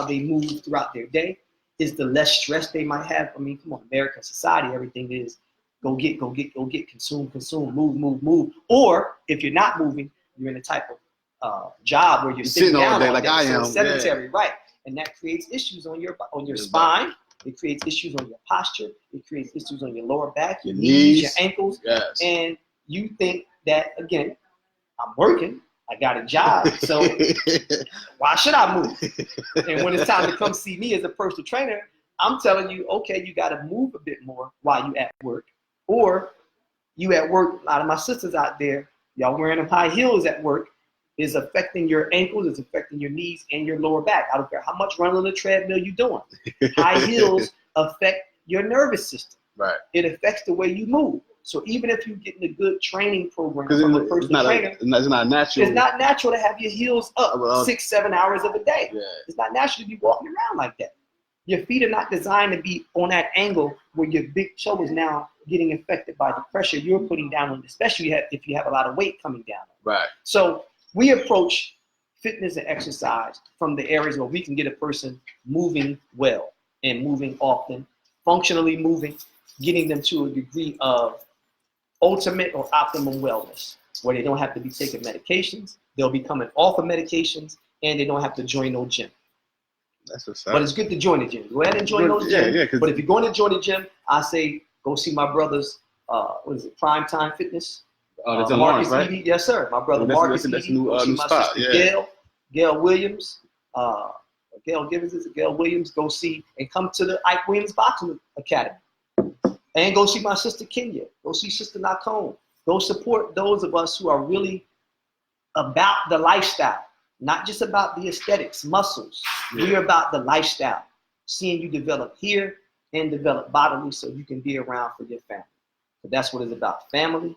they move throughout their day is the less stress they might have. I mean, come on, American society, everything is go get, consume, move. Or if you're not moving, you're in a type of job where you're sitting down all day all like day, I am. sedentary, right? And that creates issues on your spine. It creates issues on your posture. It creates issues on your lower back, your knees, your ankles. Yes. And you think that, again, I'm working. I got a job, so why should I move? And when it's time to come see me as a personal trainer, I'm telling you, okay, you got to move a bit more while you at work. Or you at work, a lot of my sisters out there, y'all wearing them high heels at work, is affecting your ankles, is affecting your knees and your lower back. I don't care how much running on the treadmill you're doing. High heels affect your nervous system. Right. It affects the way you move. So even if you're getting a good training program from a personal trainer, it's not natural. It's not natural to have your heels up 6-7 hours of a day. Yeah. It's not natural to be walking around like that. Your feet are not designed to be on that angle where your big toe is now getting affected by the pressure you're putting down on, especially if you have a lot of weight coming down. Right. So we approach fitness and exercise from the areas where we can get a person moving well and moving often, functionally moving, getting them to a degree of ultimate or optimum wellness, where they don't have to be taking medications, they'll be coming off of medications, and they don't have to join no gym. That's what's But it's good to join the gym. Go ahead and join those gyms. But if you're going to join the gym, I say go see my brother's, Prime Time Fitness. That's in Marcus Lawrence, right? Edie. Yes, sir. My brother Marcus Edie. New spot. Gail Williams. Gail Williams. Go see and come to the Ike Williams Boxing Academy. And go see my sister Kenya. Go see Sister Nakone. Go support those of us who are really about the lifestyle, not just about the aesthetics, muscles. Yeah. We're about the lifestyle, seeing you develop here and develop bodily so you can be around for your family. So that's what it's about, family